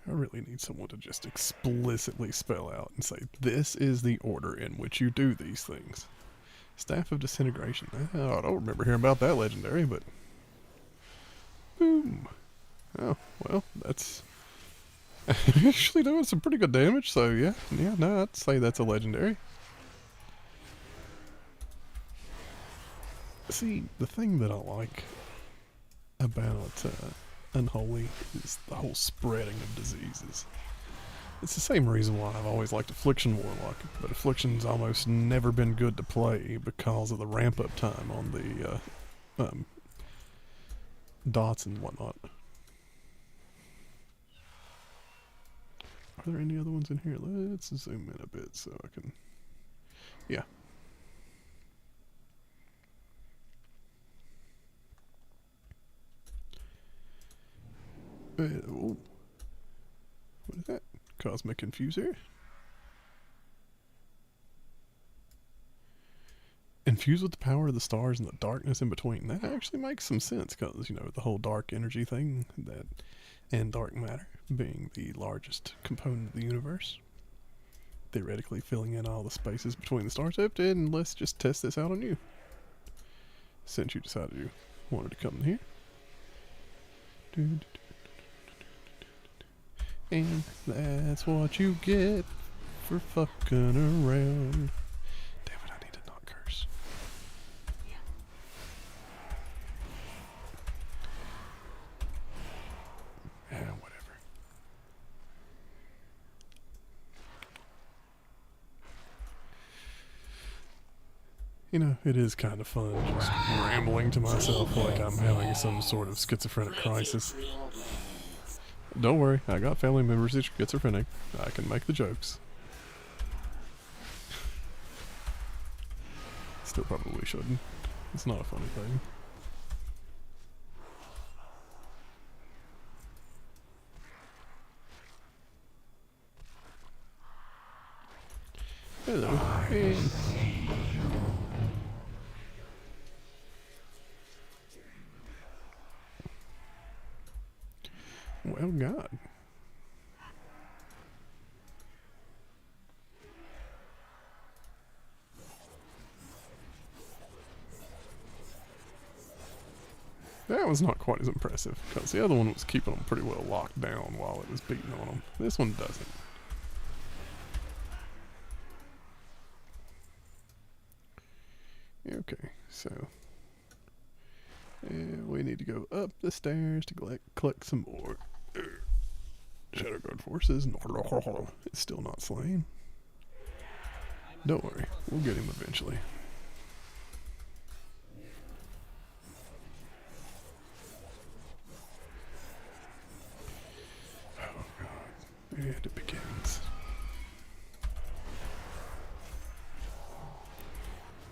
I really need someone to just explicitly spell out and say, this is the order in which you do these things. Staff of Disintegration. Oh, I don't remember hearing about that legendary, but... Boom. Oh, well, that's... actually doing some pretty good damage, so yeah, no, I'd say that's a legendary. See, the thing that I like about Unholy is the whole spreading of diseases. It's the same reason why I've always liked Affliction Warlock, but Affliction's almost never been good to play because of the ramp-up time on the dots and whatnot. Are there any other ones in here? Let's zoom in a bit so I can... Yeah. Oh. What is that? Cosmic Infuser? Infused with the power of the stars and the darkness in between. That actually makes some sense because, you know, the whole dark energy thing that, and dark matter being the largest component of the universe. Theoretically filling in all the spaces between the stars. And let's just test this out on you. Since you decided you wanted to come here. And that's what you get for fucking around. Damn it, I need to not curse. Yeah, whatever. You know, it is kind of fun just rambling to myself like I'm having some sort of schizophrenic crisis. Don't worry, I got family members that are schizophrenic. I can make the jokes. Still probably shouldn't. It's not a funny thing. Hello. And well, God. That was not quite as impressive, because the other one was keeping them pretty well locked down while it was beating on them. This one doesn't. Okay, so... we need to go up the stairs to collect some more Shadow Guard forces. It's still not slain. Don't worry, we'll get him eventually. Oh God, and it begins.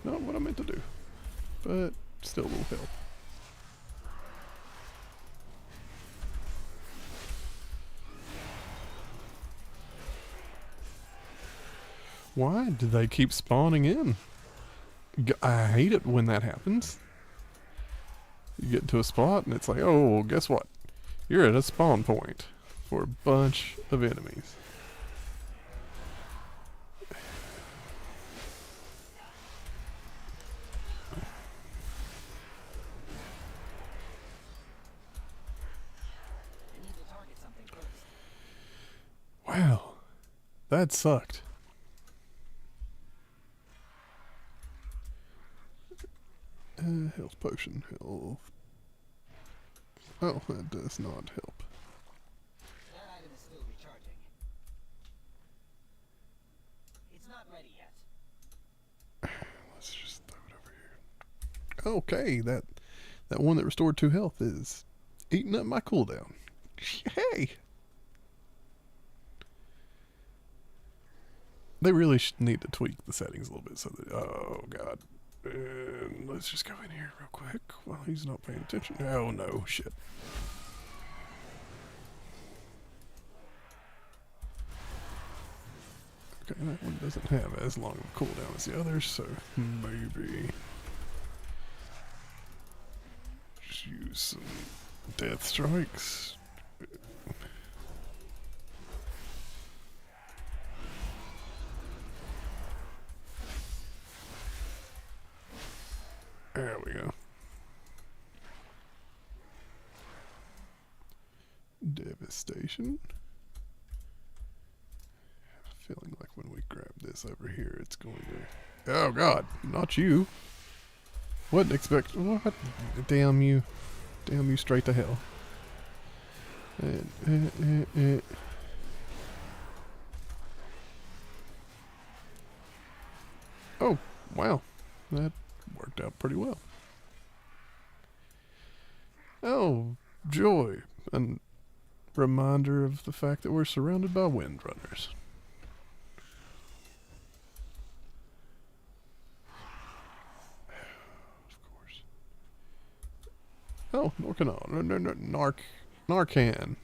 Not what I meant to do, but still will help. Why do they keep spawning in? I hate it when that happens. You get to a spot and it's like, oh, well, guess what? You're at a spawn point for a bunch of enemies. Wow, that sucked. Health potion, health. Oh, that does not help. That item is still recharging. ready yet. Let's just throw it over here. Okay, that one that restored 2 health is eating up my cooldown. Hey! They really need to tweak the settings a little bit so that... Oh, God. And let's just go in here real quick while he's not paying attention. Oh, no. Shit. Okay, that one doesn't have as long of a cooldown as the others, so maybe... just use some death strikes. There we go. Devastation. I have a feeling like when we grab this over here, it's going to... Oh, God. Not you. Wouldn't expect... What? Damn you. Damn you straight to hell. Oh, wow. That worked out pretty well. Oh, joy. And reminder of the fact that we're surrounded by windrunners. Of course. Oh, Norcanol. Narcan.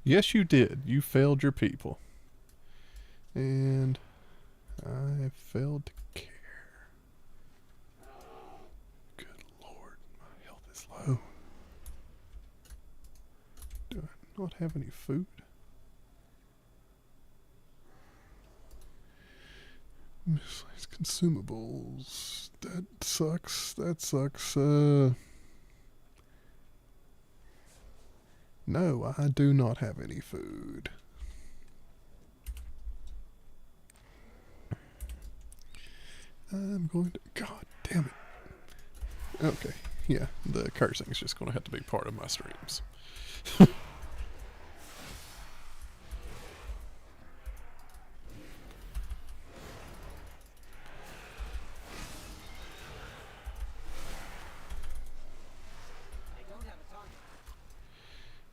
Yes, you did. You failed your people. And I failed to care. Good Lord, my health is low. Do I not have any food? Miscellaneous consumables. That sucks. That sucks. No, I do not have any food. I'm going to... God damn it. Okay, yeah, the cursing is just going to have to be part of my streams.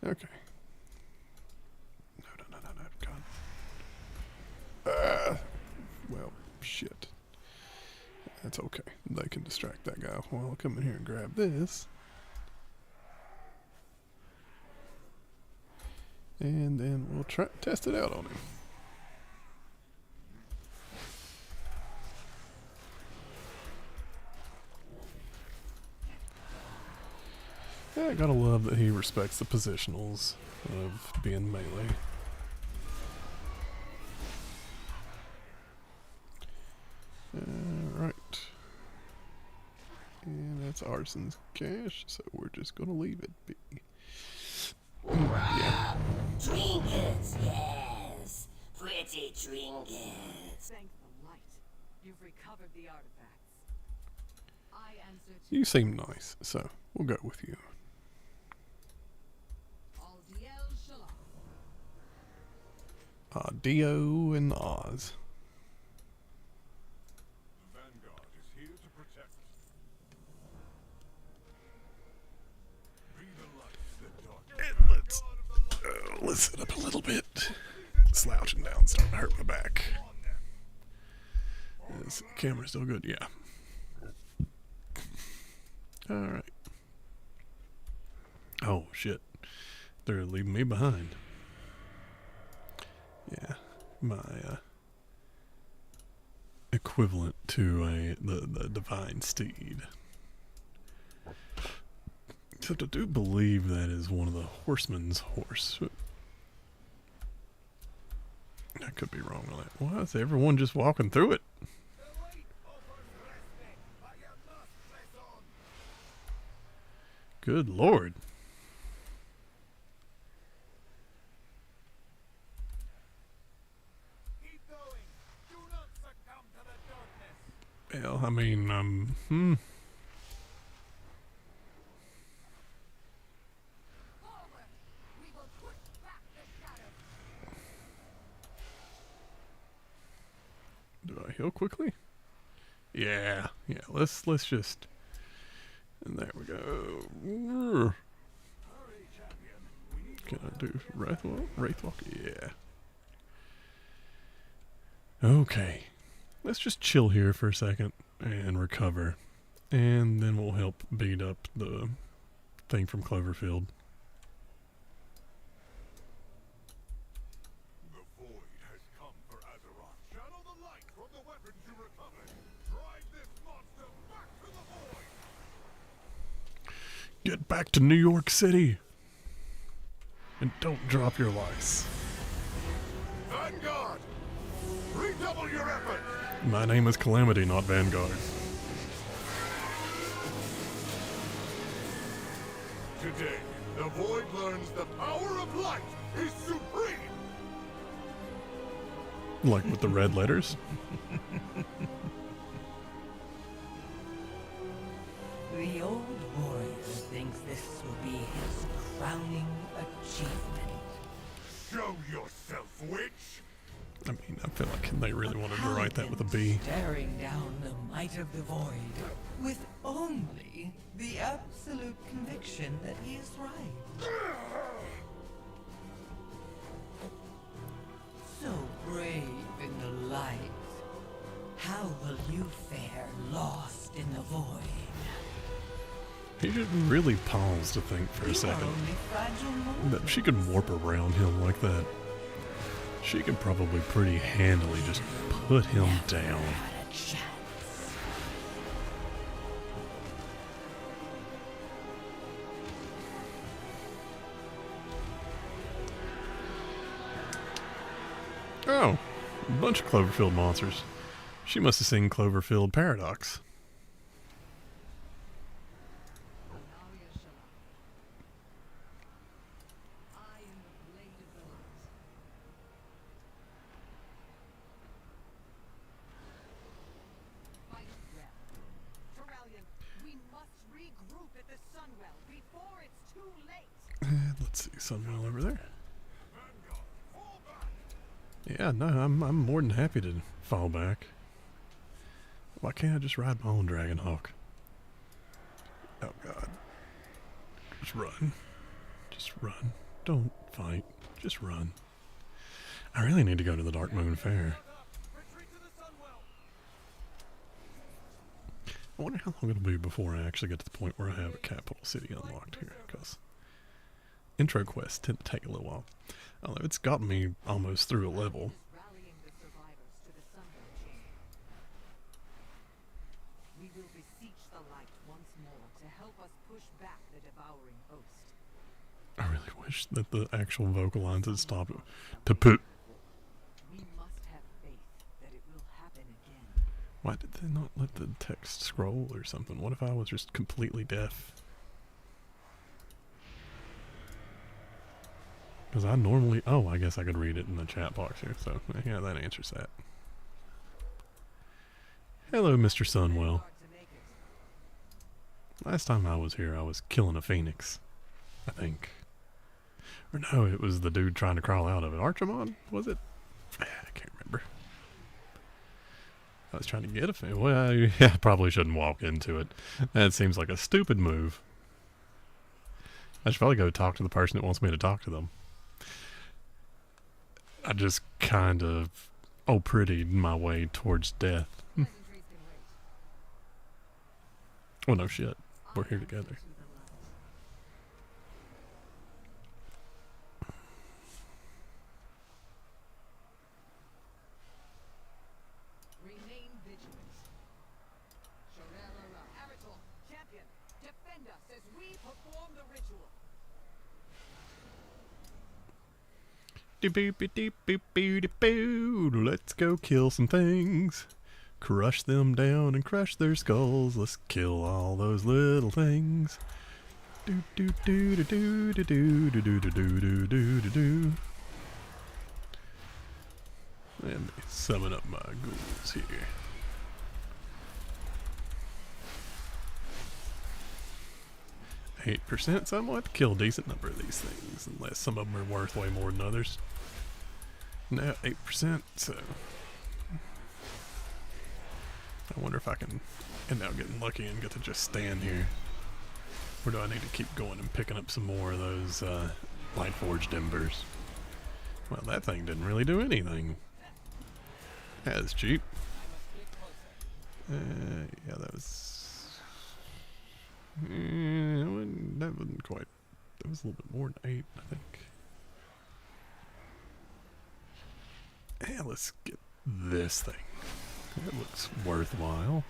Okay. No, God. Well, shit. That's okay. They can distract that guy while I'll come in here and grab this. And then we'll try test it out on him. Yeah, I gotta love that he respects the positionals of being melee. Alright. And that's Arson's cash, so we're just gonna leave it be. Yeah. Trinkets, yes. Pretty trinkets. Thank the light. You've recovered the artifacts. I answer to You seem nice, so we'll go with you. Aldiel Shalom. Dio and Oz. The Vanguard is here to protect. Be the light, the dark. Let's sit up a little bit. Slouching down, starting to hurt my back. Is the camera still good? Yeah. Alright. Oh, shit. They're leaving me behind. Yeah. My, equivalent to the divine steed. Except I do believe that is one of the horsemen's horse. I could be wrong on that. Why is everyone just walking through it? Good lord. Keep going. Do not succumb to the darkness. Well, I mean, Forward! We will push back the shadows. do I heal quickly? Yeah, let's just... And there we go. Hurry, champion. We need Can I do Wraithwalk? Wraithwalk? Yeah. Okay. Let's just chill here for a second and recover. And then we'll help beat up the thing from Cloverfield. The void has come for Azeroth. Channel the light from the weapons you recovered. Drive this monster back to the void. Get back to New York City! And don't drop your lice. Vanguard! Redouble your effort! My name is Calamity, not Vanguard. Today, the void learns the power of light is supreme! Like with the red letters. The old warrior thinks this will be his crowning achievement. Show yourself, witch! I mean, I feel like they really wanted to write that with a B. Staring down the might of the void with only the absolute conviction that he is right. So brave in the light. How will you fare lost in the void? He should really pause to think for a You are second. only fragile That mortals. she could warp around him like that. She could probably pretty handily just put him down. Had a chance. Oh, a bunch of Cloverfield monsters. She must have seen Cloverfield Paradox. I am the blade of the light. Fight well. Terralion, we must regroup at the Sunwell before it's too late. Let's see, Sunwell over there. Vanguard, fall back! Yeah, no, I'm more than happy to fall back. Why can't I just ride my own Dragon Hawk? Oh god. Just run. Just run. Don't fight. Just run. I really need to go to the Dark Moon Fair. Retreat to the Sunwell! I wonder how long it'll be before I actually get to the point where I have a capital city unlocked here, because intro quests tend to take a little while. Although it's gotten me almost through a level. Rallying the survivors to the Sunwell chamber. We will beseech the light once more to help us push back the devouring host. I really wish that the actual vocal lines had stopped to put. We must have faith that it will happen again. Why did they not let the text scroll or something? What if I was just completely deaf? Because I normally... Oh, I guess I could read it in the chat box here, so yeah, that answers that. Hello, Mr. Sunwell. Hard to make it. Last time I was here, I was killing a phoenix. I think. Or no, it was the dude trying to crawl out of it. Archimon, was it? I can't remember. I was trying to get a phoenix. Well, yeah, I probably shouldn't walk into it. That seems like a stupid move. I should probably go talk to the person that wants me to talk to them. I just kind of prettied my way towards death. Pleasantries can wait. Oh no shit. We're here together. To the light. Remain vigilant. Shorella Arator, champion, Defend us as we perform the ritual. Let's go kill some things. Crush them down and crush their skulls. Let's kill all those little things. Do do do do do do do do do do do do do do. Let me summon up my ghouls here. %, so I'm going to have to kill a decent number of these things, unless some of them are worth way more than others. Now 8%, so I wonder if I can end up getting lucky and get to just stand here. Or do I need to keep going and picking up some more of those light forged embers? Well, that thing didn't really do anything. That was cheap. Yeah, that was... that wasn't quite... That was a little bit more than 8, I think. Yeah, let's get this thing. That looks worthwhile.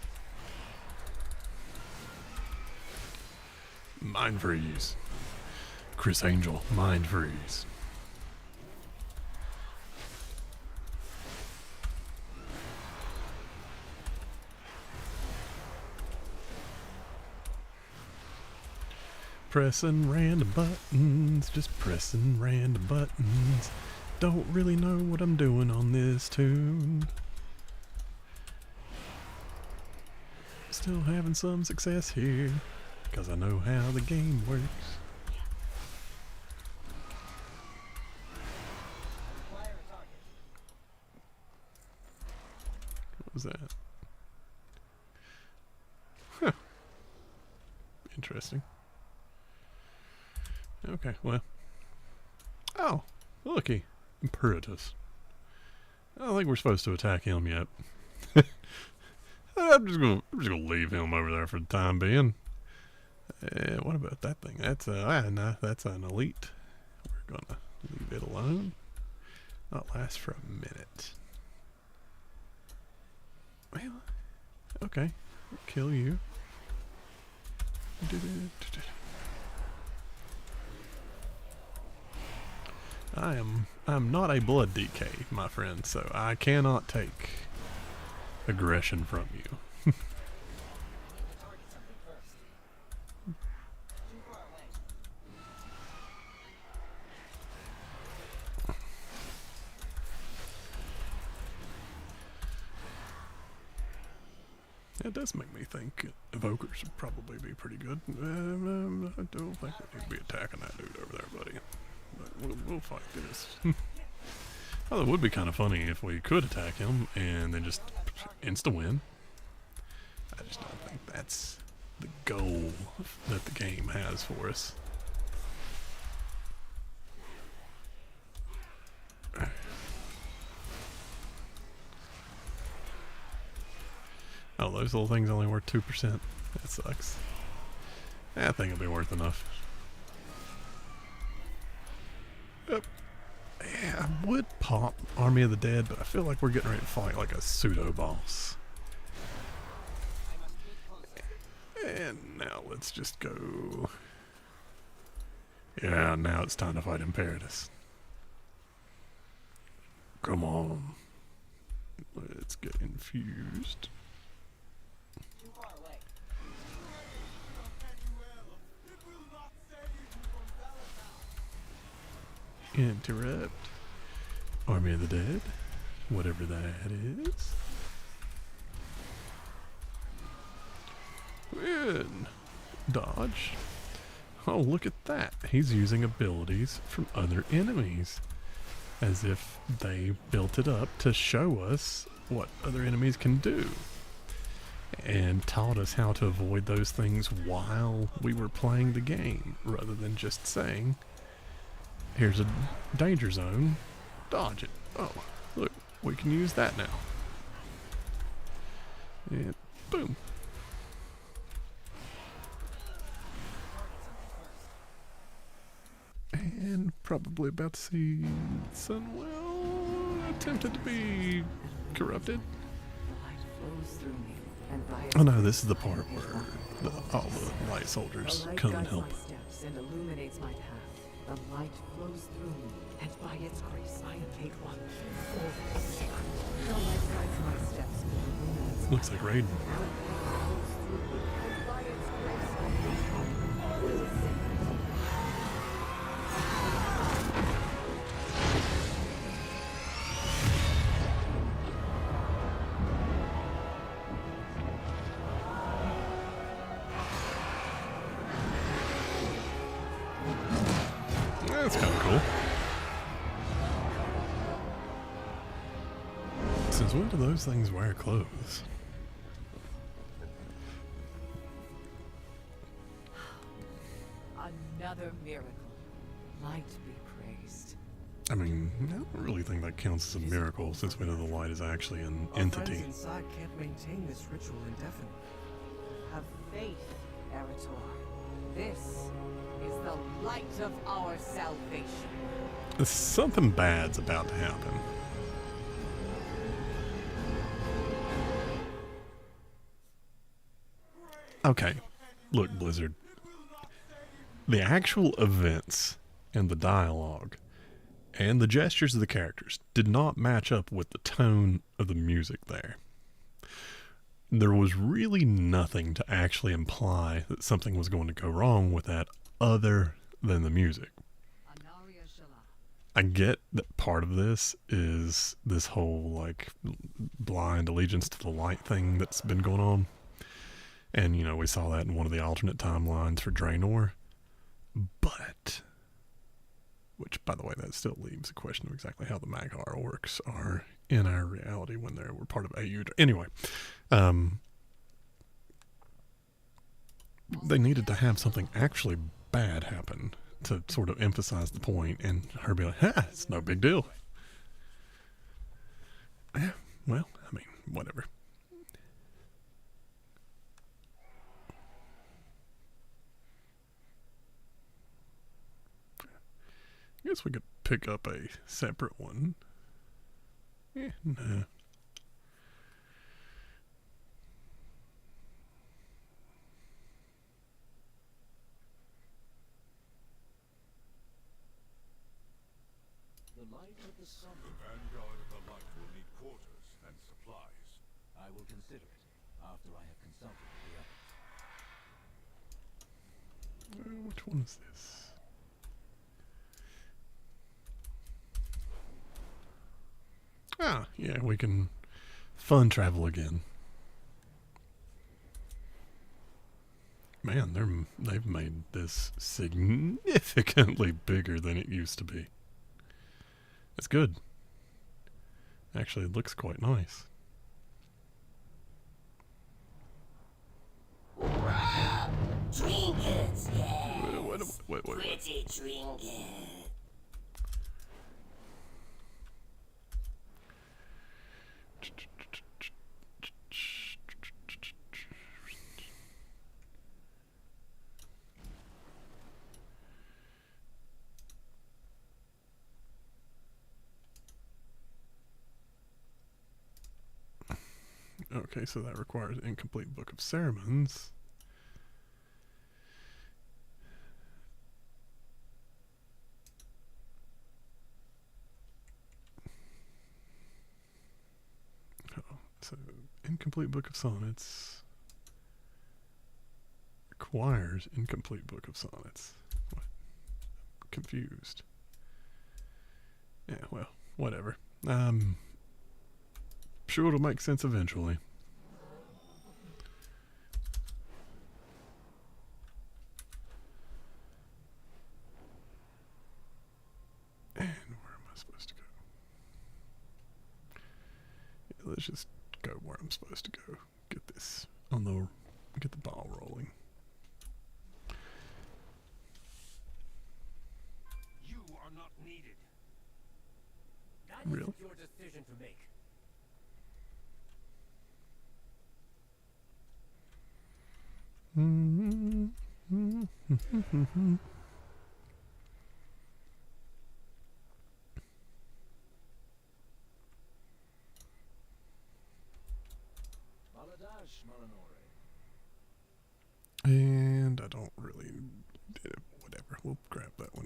Mind freeze. Chris Angel, mind freeze. Pressing random buttons, just pressing random buttons. Don't really know what I'm doing on this tune. Still having some success here, because I know how the game works. What was that? Huh. Interesting. Okay, well. Oh, looky. Imperatus. I don't think we're supposed to attack him yet. I'm just gonna leave him over there for the time being. What about that thing? That's that's an elite. We're gonna leave it alone. Not last for a minute. Well, okay. Kill you. I'm not a blood DK, my friend, so I cannot take aggression from you. It does make me think evokers would probably be pretty good. I don't think we need to be attacking that dude over there, buddy. But we'll fight this. Well, it would be kind of funny if we could attack him and then just insta-win. I just don't think that's the goal that the game has for us. Oh, those little things only worth 2%. That sucks. I think it'll be worth enough. Yep. Yeah, I would pop Army of the Dead, but I feel like we're getting ready to fight like a pseudo-boss. And now let's just go... Yeah, now it's time to fight Imperatus. Come on. Let's get infused. Interrupt. Army of the Dead. Whatever that is. Win. Dodge. Oh, look at that. He's using abilities from other enemies. As if they built it up to show us what other enemies can do. And taught us how to avoid those things while we were playing the game, rather than just saying, here's a danger zone, dodge it. Oh, look, we can use that now. And boom. And probably about to see Sunwell attempted to be corrupted. The light flows through me And by its Oh no, grace this is the I part am where one. all the light soldiers The light come and guides help. my steps and illuminates my path. The light flows through me, and by its grace I am made one. For its sake. The light guides my steps and illuminates my Looks like path. Raiden. The path flows through me, and by its grace I am made one. For its sake. That's kind of cool. Since when do those things wear clothes? Another miracle. Light be praised. I mean, I don't really think that counts as a miracle since we know the light is actually an Our entity. friends inside can't maintain this ritual indefinitely. Have faith, Erator. This is the light of our salvation. Something bad's about to happen. Okay, look, Blizzard. The actual events and the dialogue and the gestures of the characters did not match up with the tone of the music there. There was really nothing to actually imply that something was going to go wrong with that other than the music. Anaria Shala. I get that part of this is this whole, like, blind allegiance to the light thing that's been going on. And, you know, we saw that in one of the alternate timelines for Draenor. But, which, by the way, that still leaves a question of exactly how the Mag'har orcs are in our reality when they were part of AU. Anyway, they needed to have something actually bad happen to sort of emphasize the point, and her be like, ha, it's no big deal. Yeah, well, I mean, whatever. I guess we could pick up a separate one. Yeah, no. The light of the sun. The vanguard of the light will need quarters and supplies. I will consider it after I have consulted with the others. Which one is this? Ah, yeah, we can fun travel again. Man, they've made this significantly bigger than it used to be. It's good. Actually, it looks quite nice. Trinkets, yes. Wait. Pretty trinket. Okay, so that requires incomplete book of ceremonies. Oh, so incomplete book of sonnets requires incomplete book of sonnets. What? I'm confused. Yeah, well, whatever. Sure it'll make sense eventually. And where am I supposed to go? Yeah, let's just go where I'm supposed to go. Get this on the get the ball rolling. You are not needed. That Really? is your decision to make. Baladash, Maranatha.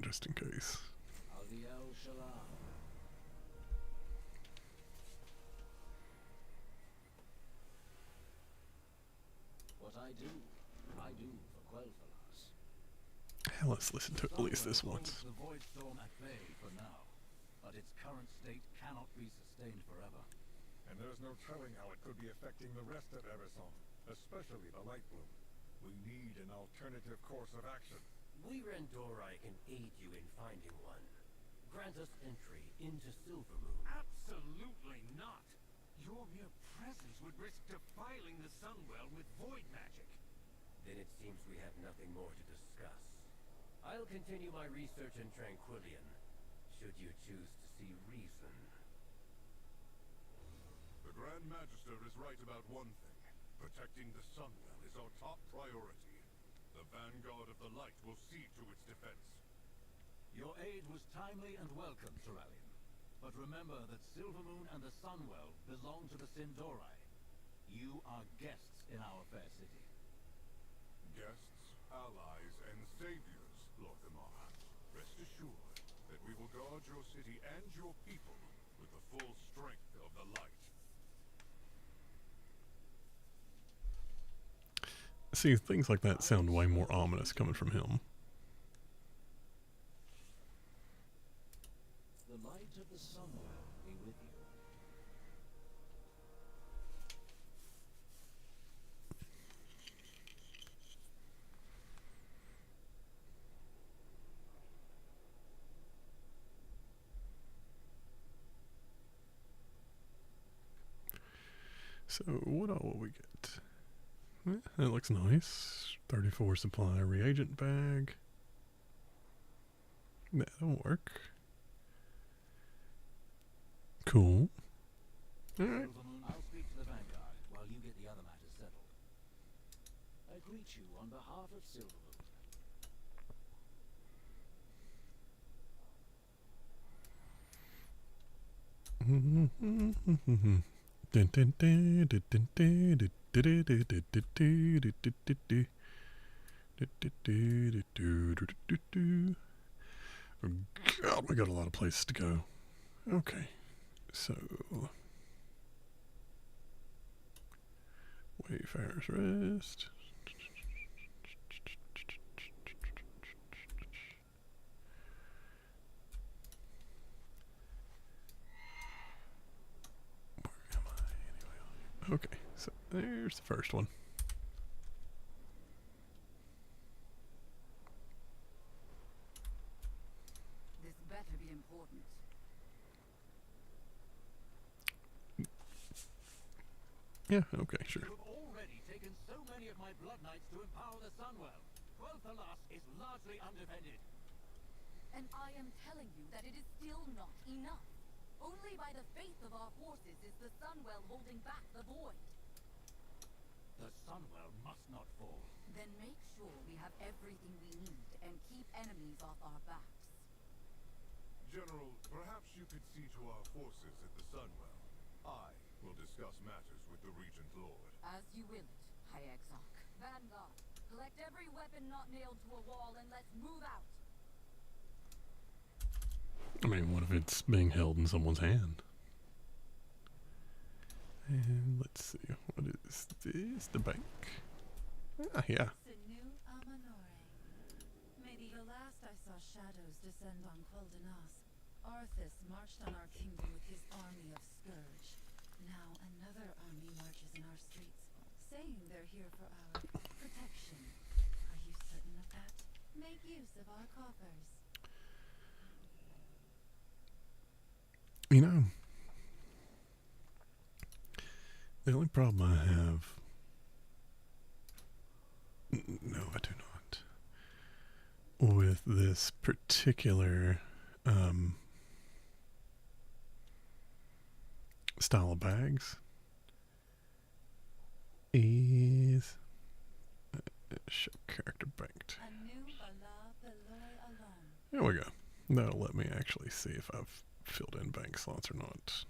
just in case. What I do for Quel'Thalas. Hell, let's listen to it at least this once. The Void Storm at bay for now, but its current state cannot be sustained forever. And there's no telling how it could be affecting the rest of Erisson, especially the Light Bloom. We need an alternative course of action. We Randorai can aid you in finding one. Grant us entry into Silvermoon. Absolutely not. Your mere presence would risk defiling the Sunwell with void magic. Then it seems we have nothing more to discuss. I'll continue my research in Tranquillion, should you choose to see reason. The Grand Magister is right about one thing. Protecting the Sunwell is our top priority. The Vanguard of the Light will see to its defense. Your aid was timely and welcome, Turallion. But remember that Silvermoon and the Sunwell belong to the Sin'dorei. You are guests in our fair city. Guests, allies, and saviors, Lord Amar. Rest assured that we will guard your city and your people with the full strength of the light. See, things like that sound way more ominous coming from him. The light of the Sunwell be with you. So, what all will we get? That looks nice. 34 supply reagent bag. That'll work. Cool. Alright. Silvermoon, I'll speak to the Vanguard while you get the other matters settled. I greet you on behalf of Silvermoon. God, we got a lot of places to go. Okay, so Wayfarer's Rest. Where am I anyway? Okay, so there's the first one. This better be important. Yeah, okay, sure. You have already taken so many of my Blood Knights to empower the Sunwell. Quel'Thalas is largely undefended. And I am telling you that it is still not enough. Only by the faith of our forces is the Sunwell holding back the Void. The Sunwell must not fall. Then make sure we have everything we need and keep enemies off our backs. General, perhaps you could see to our forces at the Sunwell. I will discuss matters with the Regent Lord. As you will it, High Exarch. Vanguard, collect every weapon not nailed to a wall and let's move out. I mean, what if it's being held in someone's hand? And let's see, what is this? The bank? Ah, yeah. Sinu Amanore. Maybe the last I saw shadows descend on Quel'Thalas, Arthas marched on our kingdom with his army of Scourge. Now another army marches in our streets, saying they're here for our protection. Are you certain of that? Make use of our coffers. You know, the only problem I have... No, I do not. With this particular style of bags is show character banked. There we go. That'll let me actually see if I've filled in bank slots or not.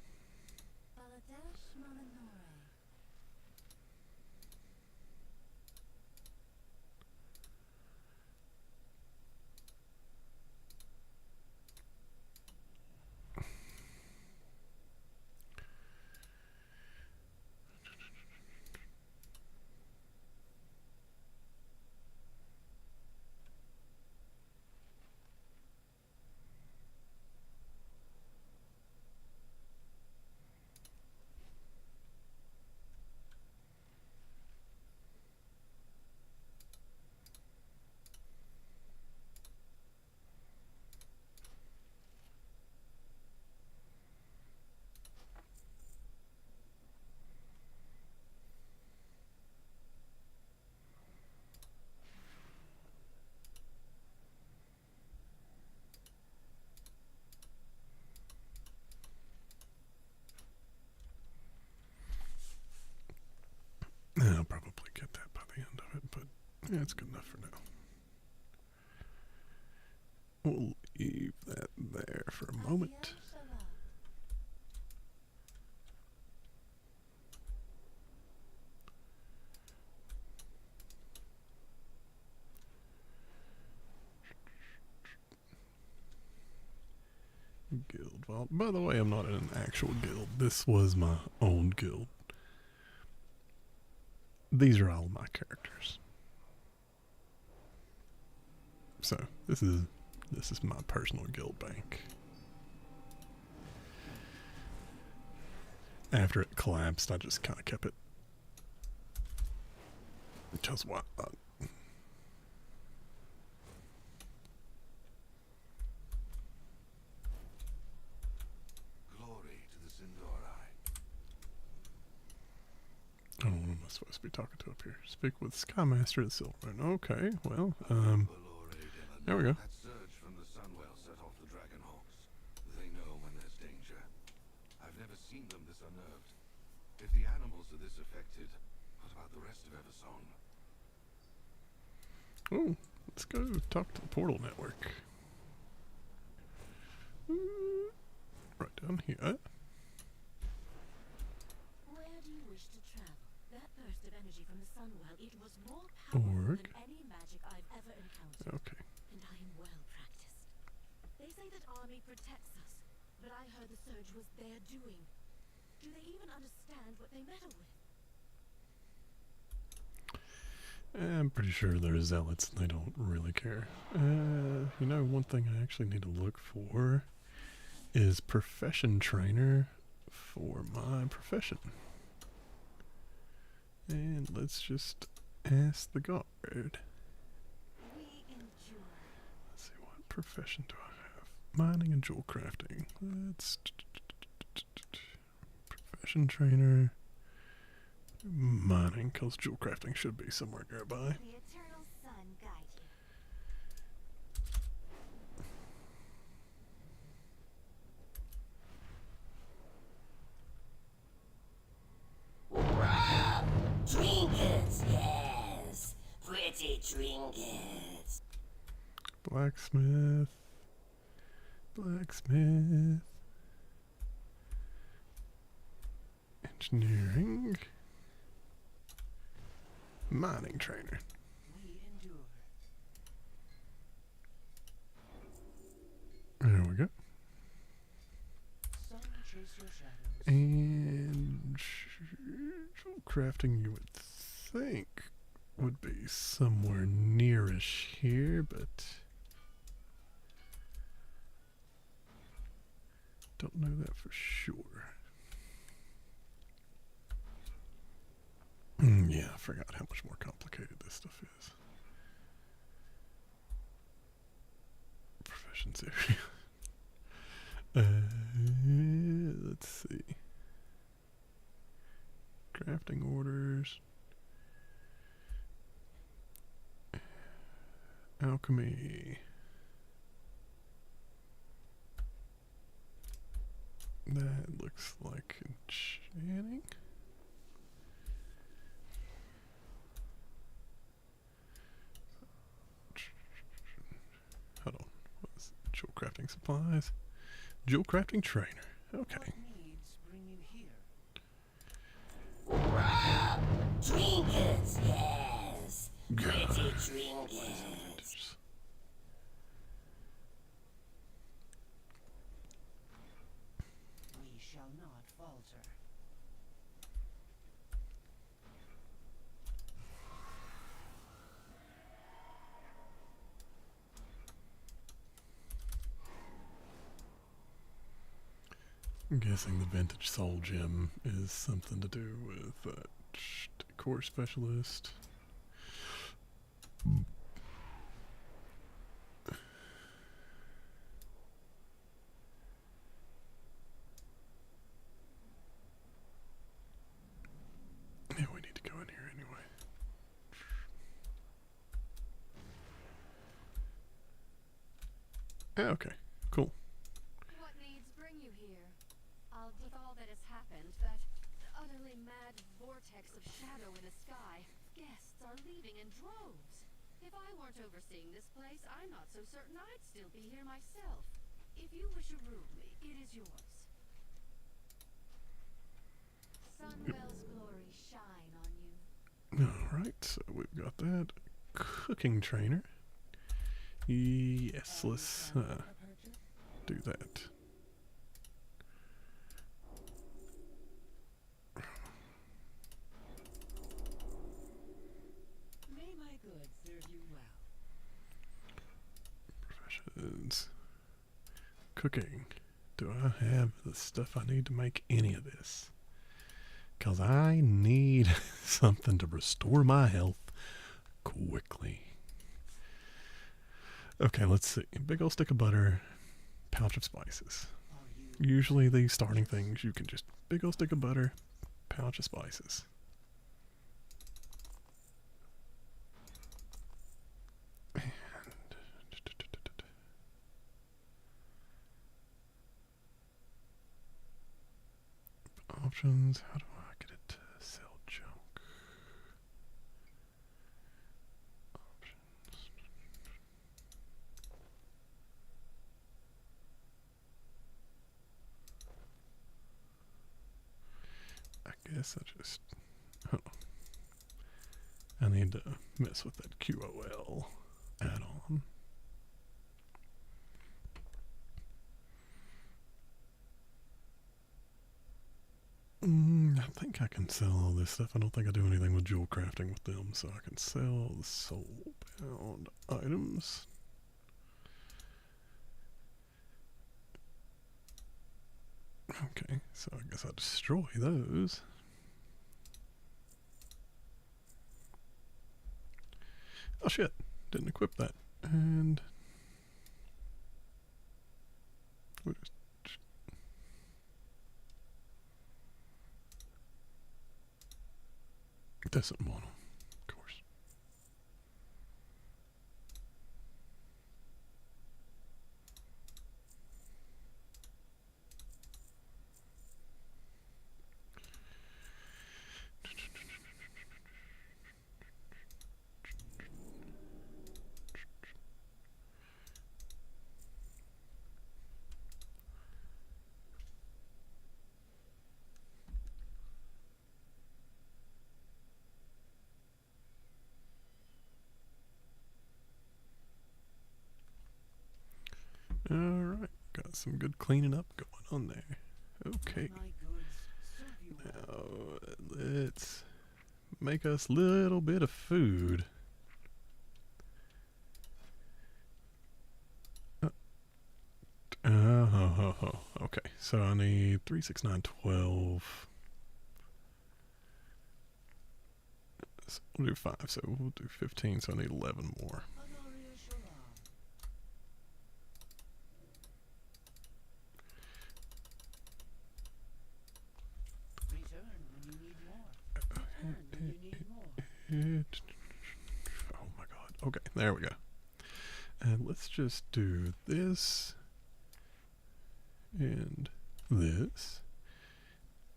That's good enough for now. We'll leave that there for a moment. Guild vault. By the way, I'm not in an actual guild. This was my own guild. These are all my characters. So this is my personal guild bank. After it collapsed, I just kind of kept it. Because why not? Oh, what am I supposed to be talking to up here? Speak with Skymaster of the Silvermoon. Okay, well, there we go. That surge from the Sunwell set off the Dragonhawks. They know when there's danger. I've never seen them this unnerved. If the animals are this affected, what about the rest of Eversong? Oh, let's go talk to the portal network. Right down here. Where do you wish to travel? That burst of energy from the Sunwell, it was more powerful than any magic I've ever encountered. Okay. And I am well practiced. They say that army protects us, but I heard the surge was their doing. Do they even understand what they meddle with? I'm pretty sure they're zealots and they don't really care. You know, one thing I actually need to look for is profession trainer for my profession. And let's just ask the guard. We endure. Let's see, what profession do I have? Mining and jewel crafting. Let's profession trainer. Mining, because jewel crafting should be somewhere nearby. The eternal sun guide you. Wow! Trinkets, yes! Pretty trinkets. Blacksmith. Blacksmith. Engineering. Mining trainer. We endure. There we go. Some chase your shadows. And crafting, you would think, would be somewhere nearish here, but don't know that for sure. Yeah, I forgot how much more complicated this stuff is. Professions area. Let's see. Crafting orders. Alchemy. That looks like enchanting. Hold on. What is it? Jewel crafting supplies. Jewel crafting trainer. Okay. What needs bring you here? Wow! Trinkets, yes! Pretty trinkets. We shall not falter. I'm guessing the vintage soul gem is something to do with decor specialist. Yeah, we need to go in here anyway. Yeah, okay, cool. What needs bring you here? With all that has happened, that utterly mad vortex of shadow in the sky, guests are leaving in droves. If I weren't overseeing this place, I'm not so certain I'd still be here myself. If you wish a room, it is yours. Sunwell's glory shine on you. Alright, so we've got that. Cooking trainer. Yes, let's do that. May my goods serve you well. Professions. Cooking. Do I have the stuff I need to make any of this? Because I need something to restore my health quickly. Okay, let's see. Big old stick of butter, pouch of spices. Usually these starting things, you can just big old stick of butter, pouch of spices. And options, how do I get it to sell junk? Options. I guess I just, I need to mess with that QOL add-on. I think I can sell all this stuff. I don't think I do anything with jewel crafting with them, so I can sell the soul-bound items. Okay, so I guess I destroy those. Oh shit, didn't equip that. And we'll just doesn't want them, of course. Alright, got some good cleaning up going on there. Okay. Now, let's make us a little bit of food. Okay, so I need 3, 6, 9, 12. So we'll do 5, so we'll do 15, so I need 11 more. Oh my god. Okay, there we go. And let's just do this and this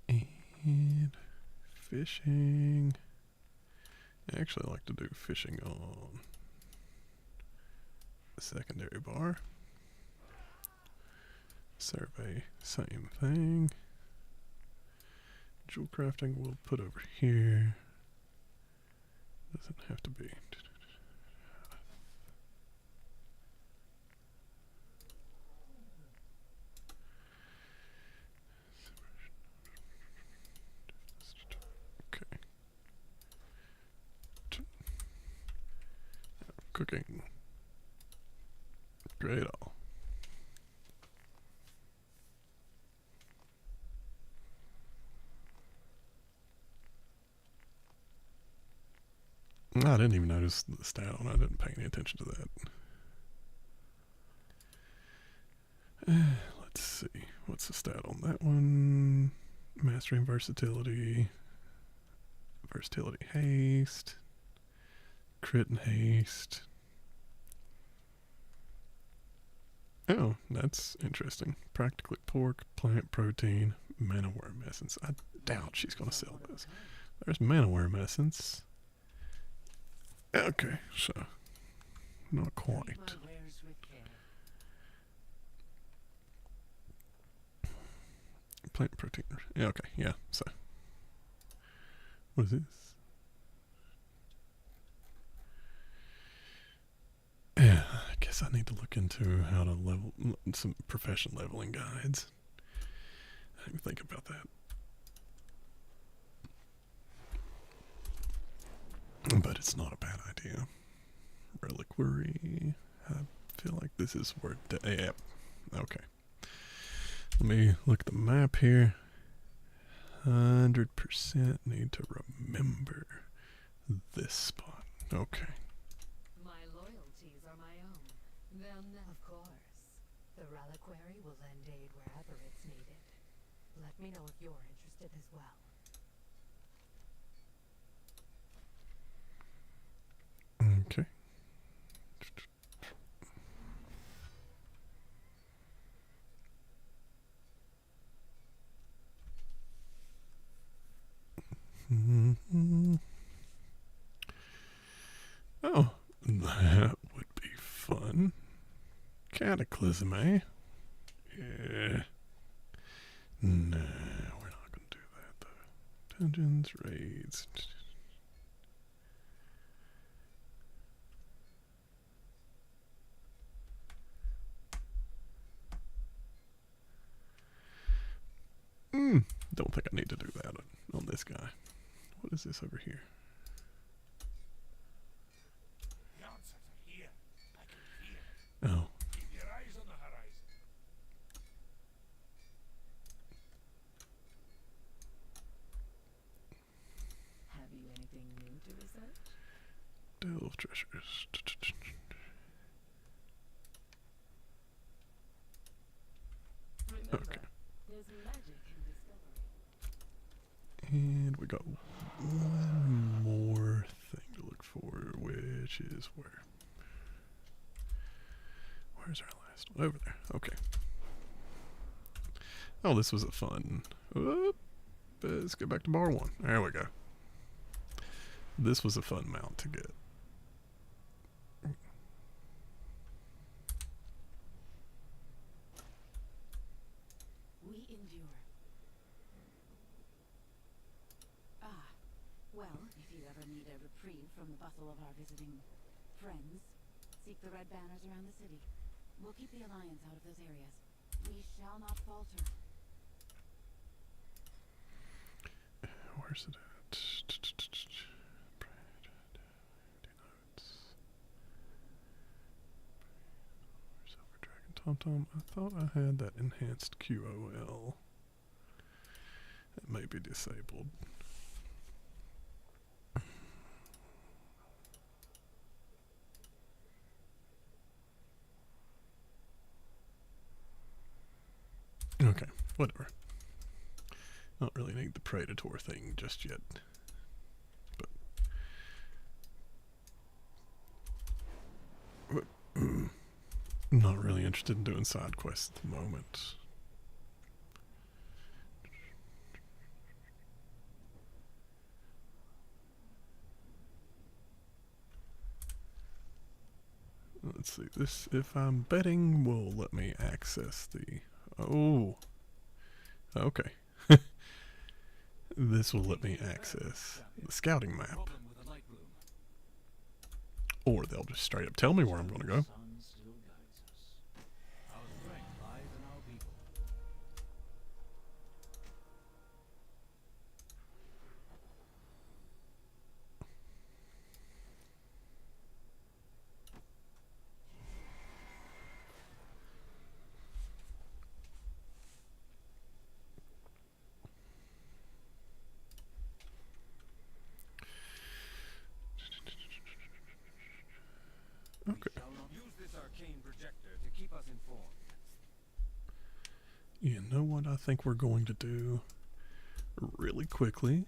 and fishing. I actually like to do fishing on the secondary bar. Survey, same thing. Jewel crafting we'll put over here. Doesn't have to be. Okay. Cooking. Great all. I didn't even notice the stat on it. I didn't pay any attention to that. Let's see. What's the stat on that one? Mastery and versatility. Versatility haste. Crit and haste. Oh, that's interesting. Practically pork, plant protein, mana worm essence. I doubt she's going to sell those. There's mana worm essence. Okay, so Not quite. Plant protein. Yeah, okay, yeah, so. What is this? Yeah, I guess I need to look into how to level some profession leveling guides. I didn't think about that. But it's not a bad idea. Reliquary. I feel like this is where. Yep. Okay. Let me look at the map here. 100% need to remember this spot. Okay. My loyalties are my own. Then, of course, the reliquary will lend aid wherever it's needed. Let me know if you're interested as well. Okay. Oh, that would be fun. Cataclysm, eh? Yeah. No, we're not going to do that, though. Dungeons, raids. Don't think I need to do that on this guy. What is this over here? The answers are here. I can feel it. Oh. Keep your eyes on the horizon. Have you anything new to research? Delve treasures. Remember, Okay. there's magic in discovery. And we got one more thing to look for, which is where? Where's our last one? Over there. Okay. Oh, this was a fun. Whoop. Let's get back to bar one. There we go. This was a fun mount to get. We endure. Well, if you ever need a reprieve from the bustle of our visiting friends, seek the red banners around the city. We'll keep the Alliance out of those areas. We shall not falter. Where's it at? Silver Dragon Tom. I thought I had that enhanced QOL. It may be disabled. Okay, whatever. I don't really need the Predator thing just yet. But not really interested in doing side quests at the moment. Let's see, this, if I'm betting, will let me access the... Oh, okay. This will let me access the scouting map. Or they'll just straight up tell me where I'm going to go. Okay. Use this arcane projector to keep us informed. You know what I think we're going to do really quickly?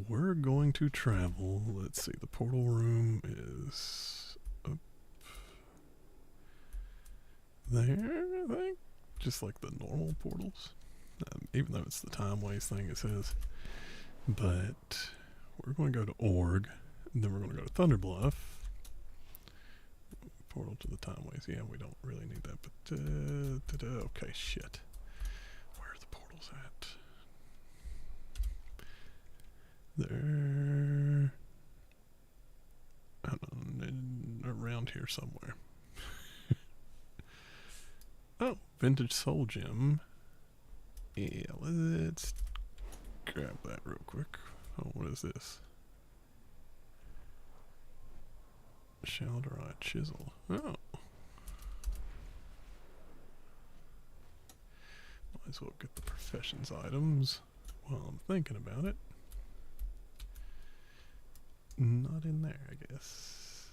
We're going to travel. Let's see, the portal room is up there, I think. Just like the normal portals. Even though it's the time waste thing it says. But we're going to go to Org. And then we're going to go to Thunderbluff. Portal to the timeways. Yeah, we don't really need that, but okay, shit. Where are the portals at? They're around here somewhere. Oh, vintage soul gem. Yeah, let's grab that real quick. Oh, what is this? Xal'atath chisel. Oh. Might as well get the professions items while I'm thinking about it. Not in there, I guess.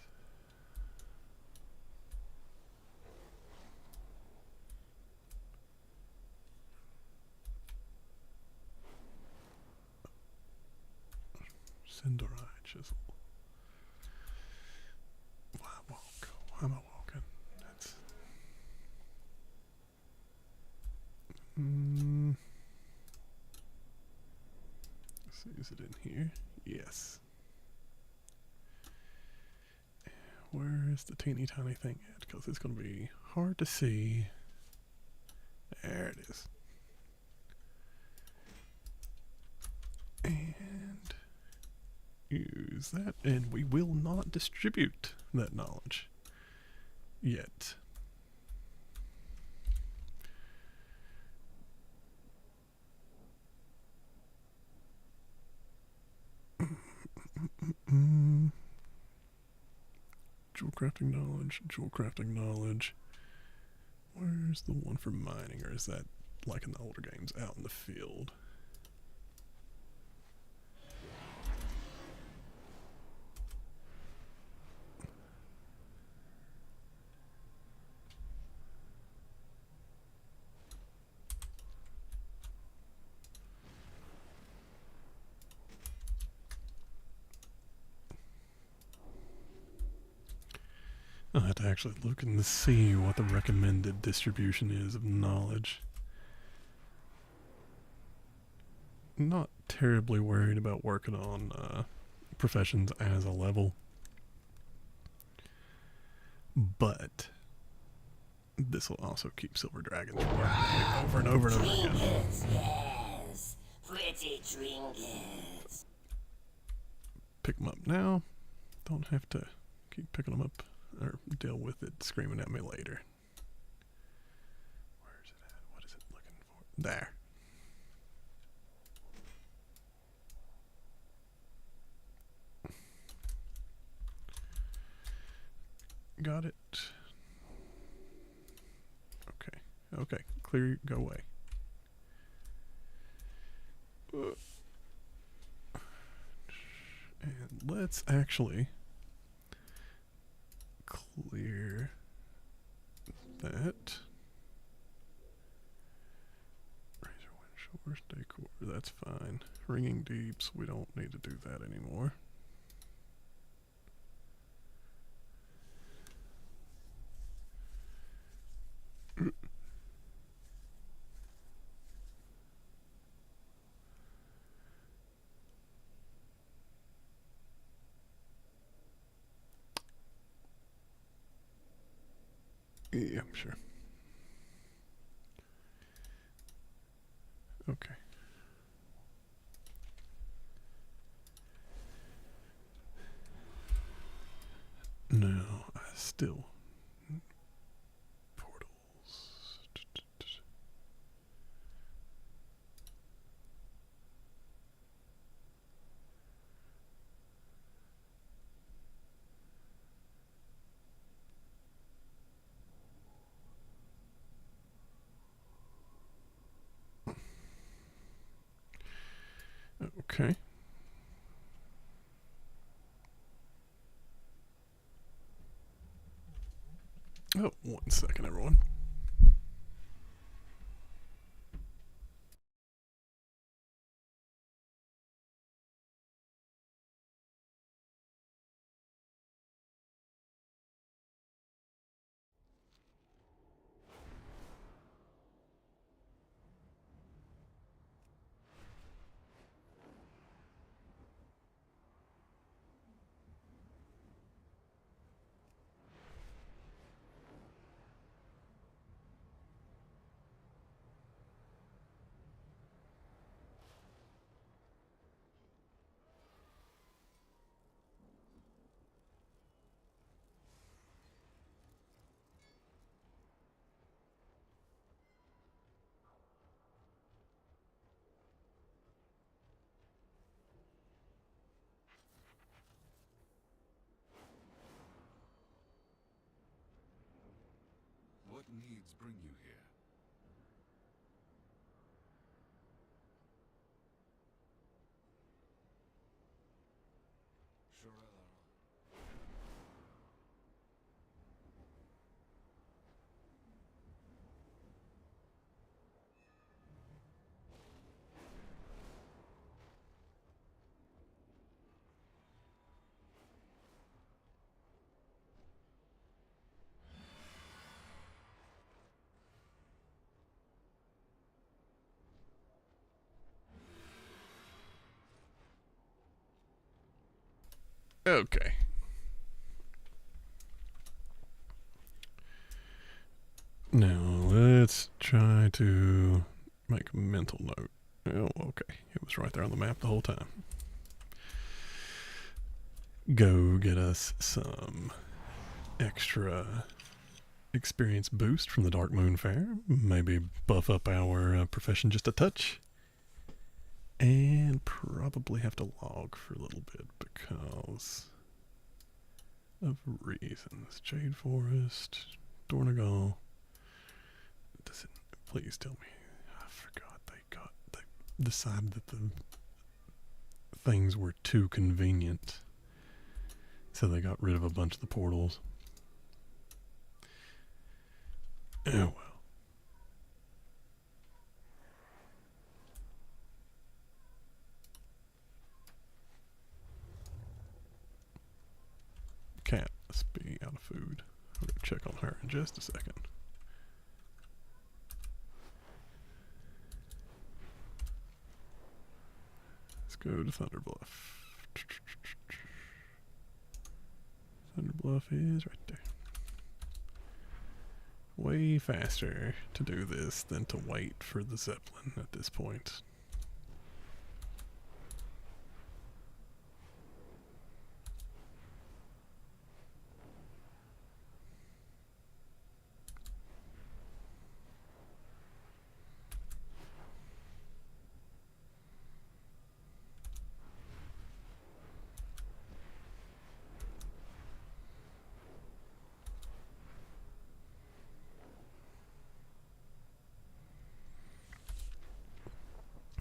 Sindorai chisel. Why walk? Why am I walking? That's. Let's see, is it in here? Yes. Where is the teeny tiny thing at? Because it's going to be hard to see. There it is. And use that, and we will not distribute that knowledge yet. Jewel crafting knowledge, jewel crafting knowledge. Where's the one for mining, or is that like in the older games out in the field? I have to actually look and see what the recommended distribution is of knowledge. Not terribly worried about working on professions as a level, but this will also keep Silver Dragons from working over and over and over again. Trinkets, yes. Pretty trinkets. Pick them up now. Don't have to keep picking them up or deal with it screaming at me later. Where is it at? What is it looking for? There. Got it. Okay. Okay. Clear. Go away. And let's actually clear that. Razor Wind Shores decor, that's fine. Ringing Deeps, we don't need to do that anymore. Yeah, sure. Okay. No, I still portals. Okay. Oh, 1 second, everyone. needs bring you here? Okay. Now, let's try to make a mental note. Oh, okay. It was right there on the map the whole time. Go get us some extra experience boost from the Dark Moon Fair. Maybe buff up our profession just a touch. And probably have to log for a little bit because of reasons. Jade Forest, Dornagal. Does it? Please tell me. I forgot they decided that the things were too convenient, so they got rid of a bunch of the portals. Oh well. Cat must be out of food. I'm gonna check on her in just a second. Let's go to Thunderbluff. Thunderbluff is right there. Way faster to do this than to wait for the Zeppelin at this point.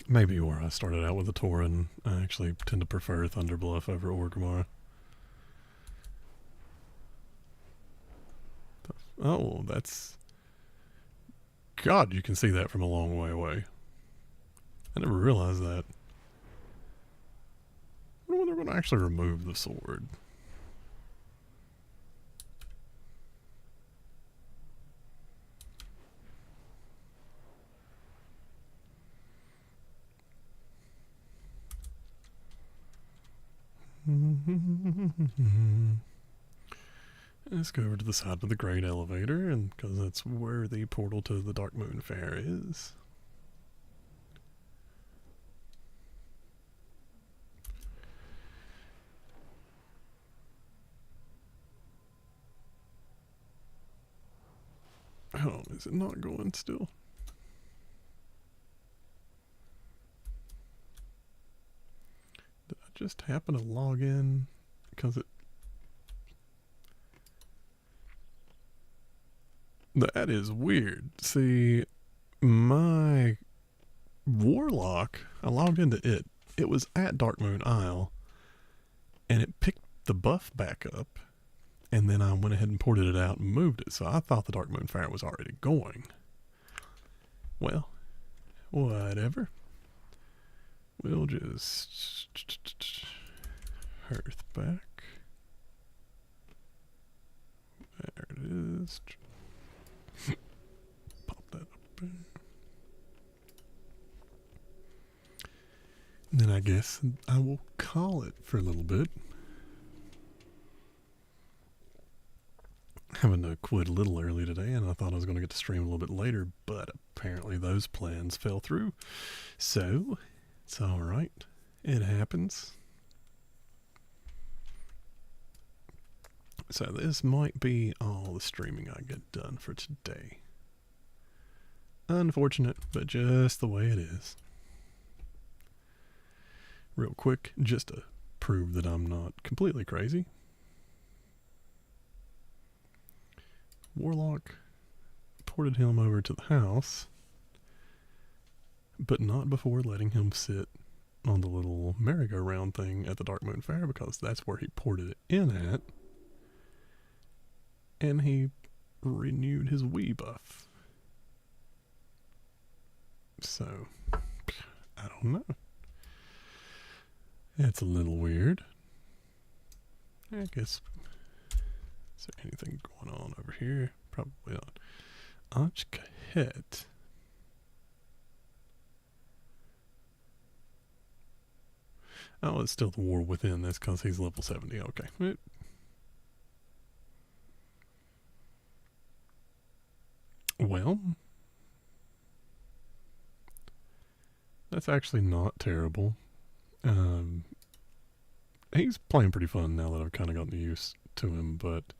Maybe where I started out with a Tauren, I actually tend to prefer Thunderbluff over Orgrimmar. Oh, that's... God, you can see that from a long way away. I never realized that. I wonder when they're going to actually remove the sword. Let's go over to the side of the Great Elevator, and because that's where the portal to the Dark Moon Fair is. Oh, is it not going still? Did I just happen to log in because it... That is weird. See, my Warlock, I logged into it. It was at Dark Moon Isle, and it picked the buff back up, and then I went ahead and ported it out and moved it, so I thought the Dark Moon Fair was already going. Well, whatever. We'll just hearth back. There it is. Pop that up there. And then I guess I will call it for a little bit. Having to quit a little early today, and I thought I was going to get to stream a little bit later, but apparently those plans fell through. So, it's alright. It happens. So this might be all the streaming I get done for today. Unfortunate, but just the way it is. Real quick, just to prove that I'm not completely crazy. Warlock transported him over to the house, but not before letting him sit on the little merry-go-round thing at the Dark Moon Fair, because that's where he ported it in at. And he renewed his Wii buff. So, I don't know. It's a little weird. I guess. Is there anything going on over here? Probably not. Anch'Kahet. Oh, it's still the war within this because he's level 70. Okay. Well, that's actually not terrible. He's playing pretty fun now that I've kind of gotten used to him, but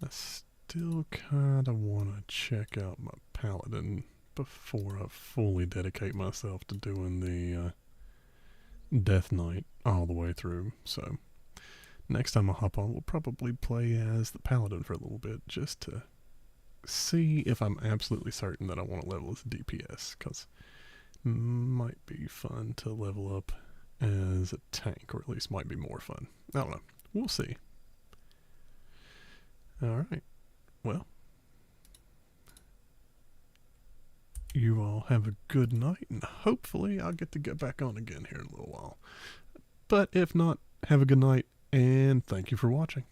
I still kind of want to check out my paladin before I fully dedicate myself to doing the Death Knight all the way through. So next time I hop on, we'll probably play as the paladin for a little bit, just to see if I'm absolutely certain that I want to level as DPS, because it might be fun to level up as a tank, or at least might be more fun. I don't know. We'll see. Alright. Well, you all have a good night, and hopefully I'll get to get back on again here in a little while. But if not, have a good night, and thank you for watching.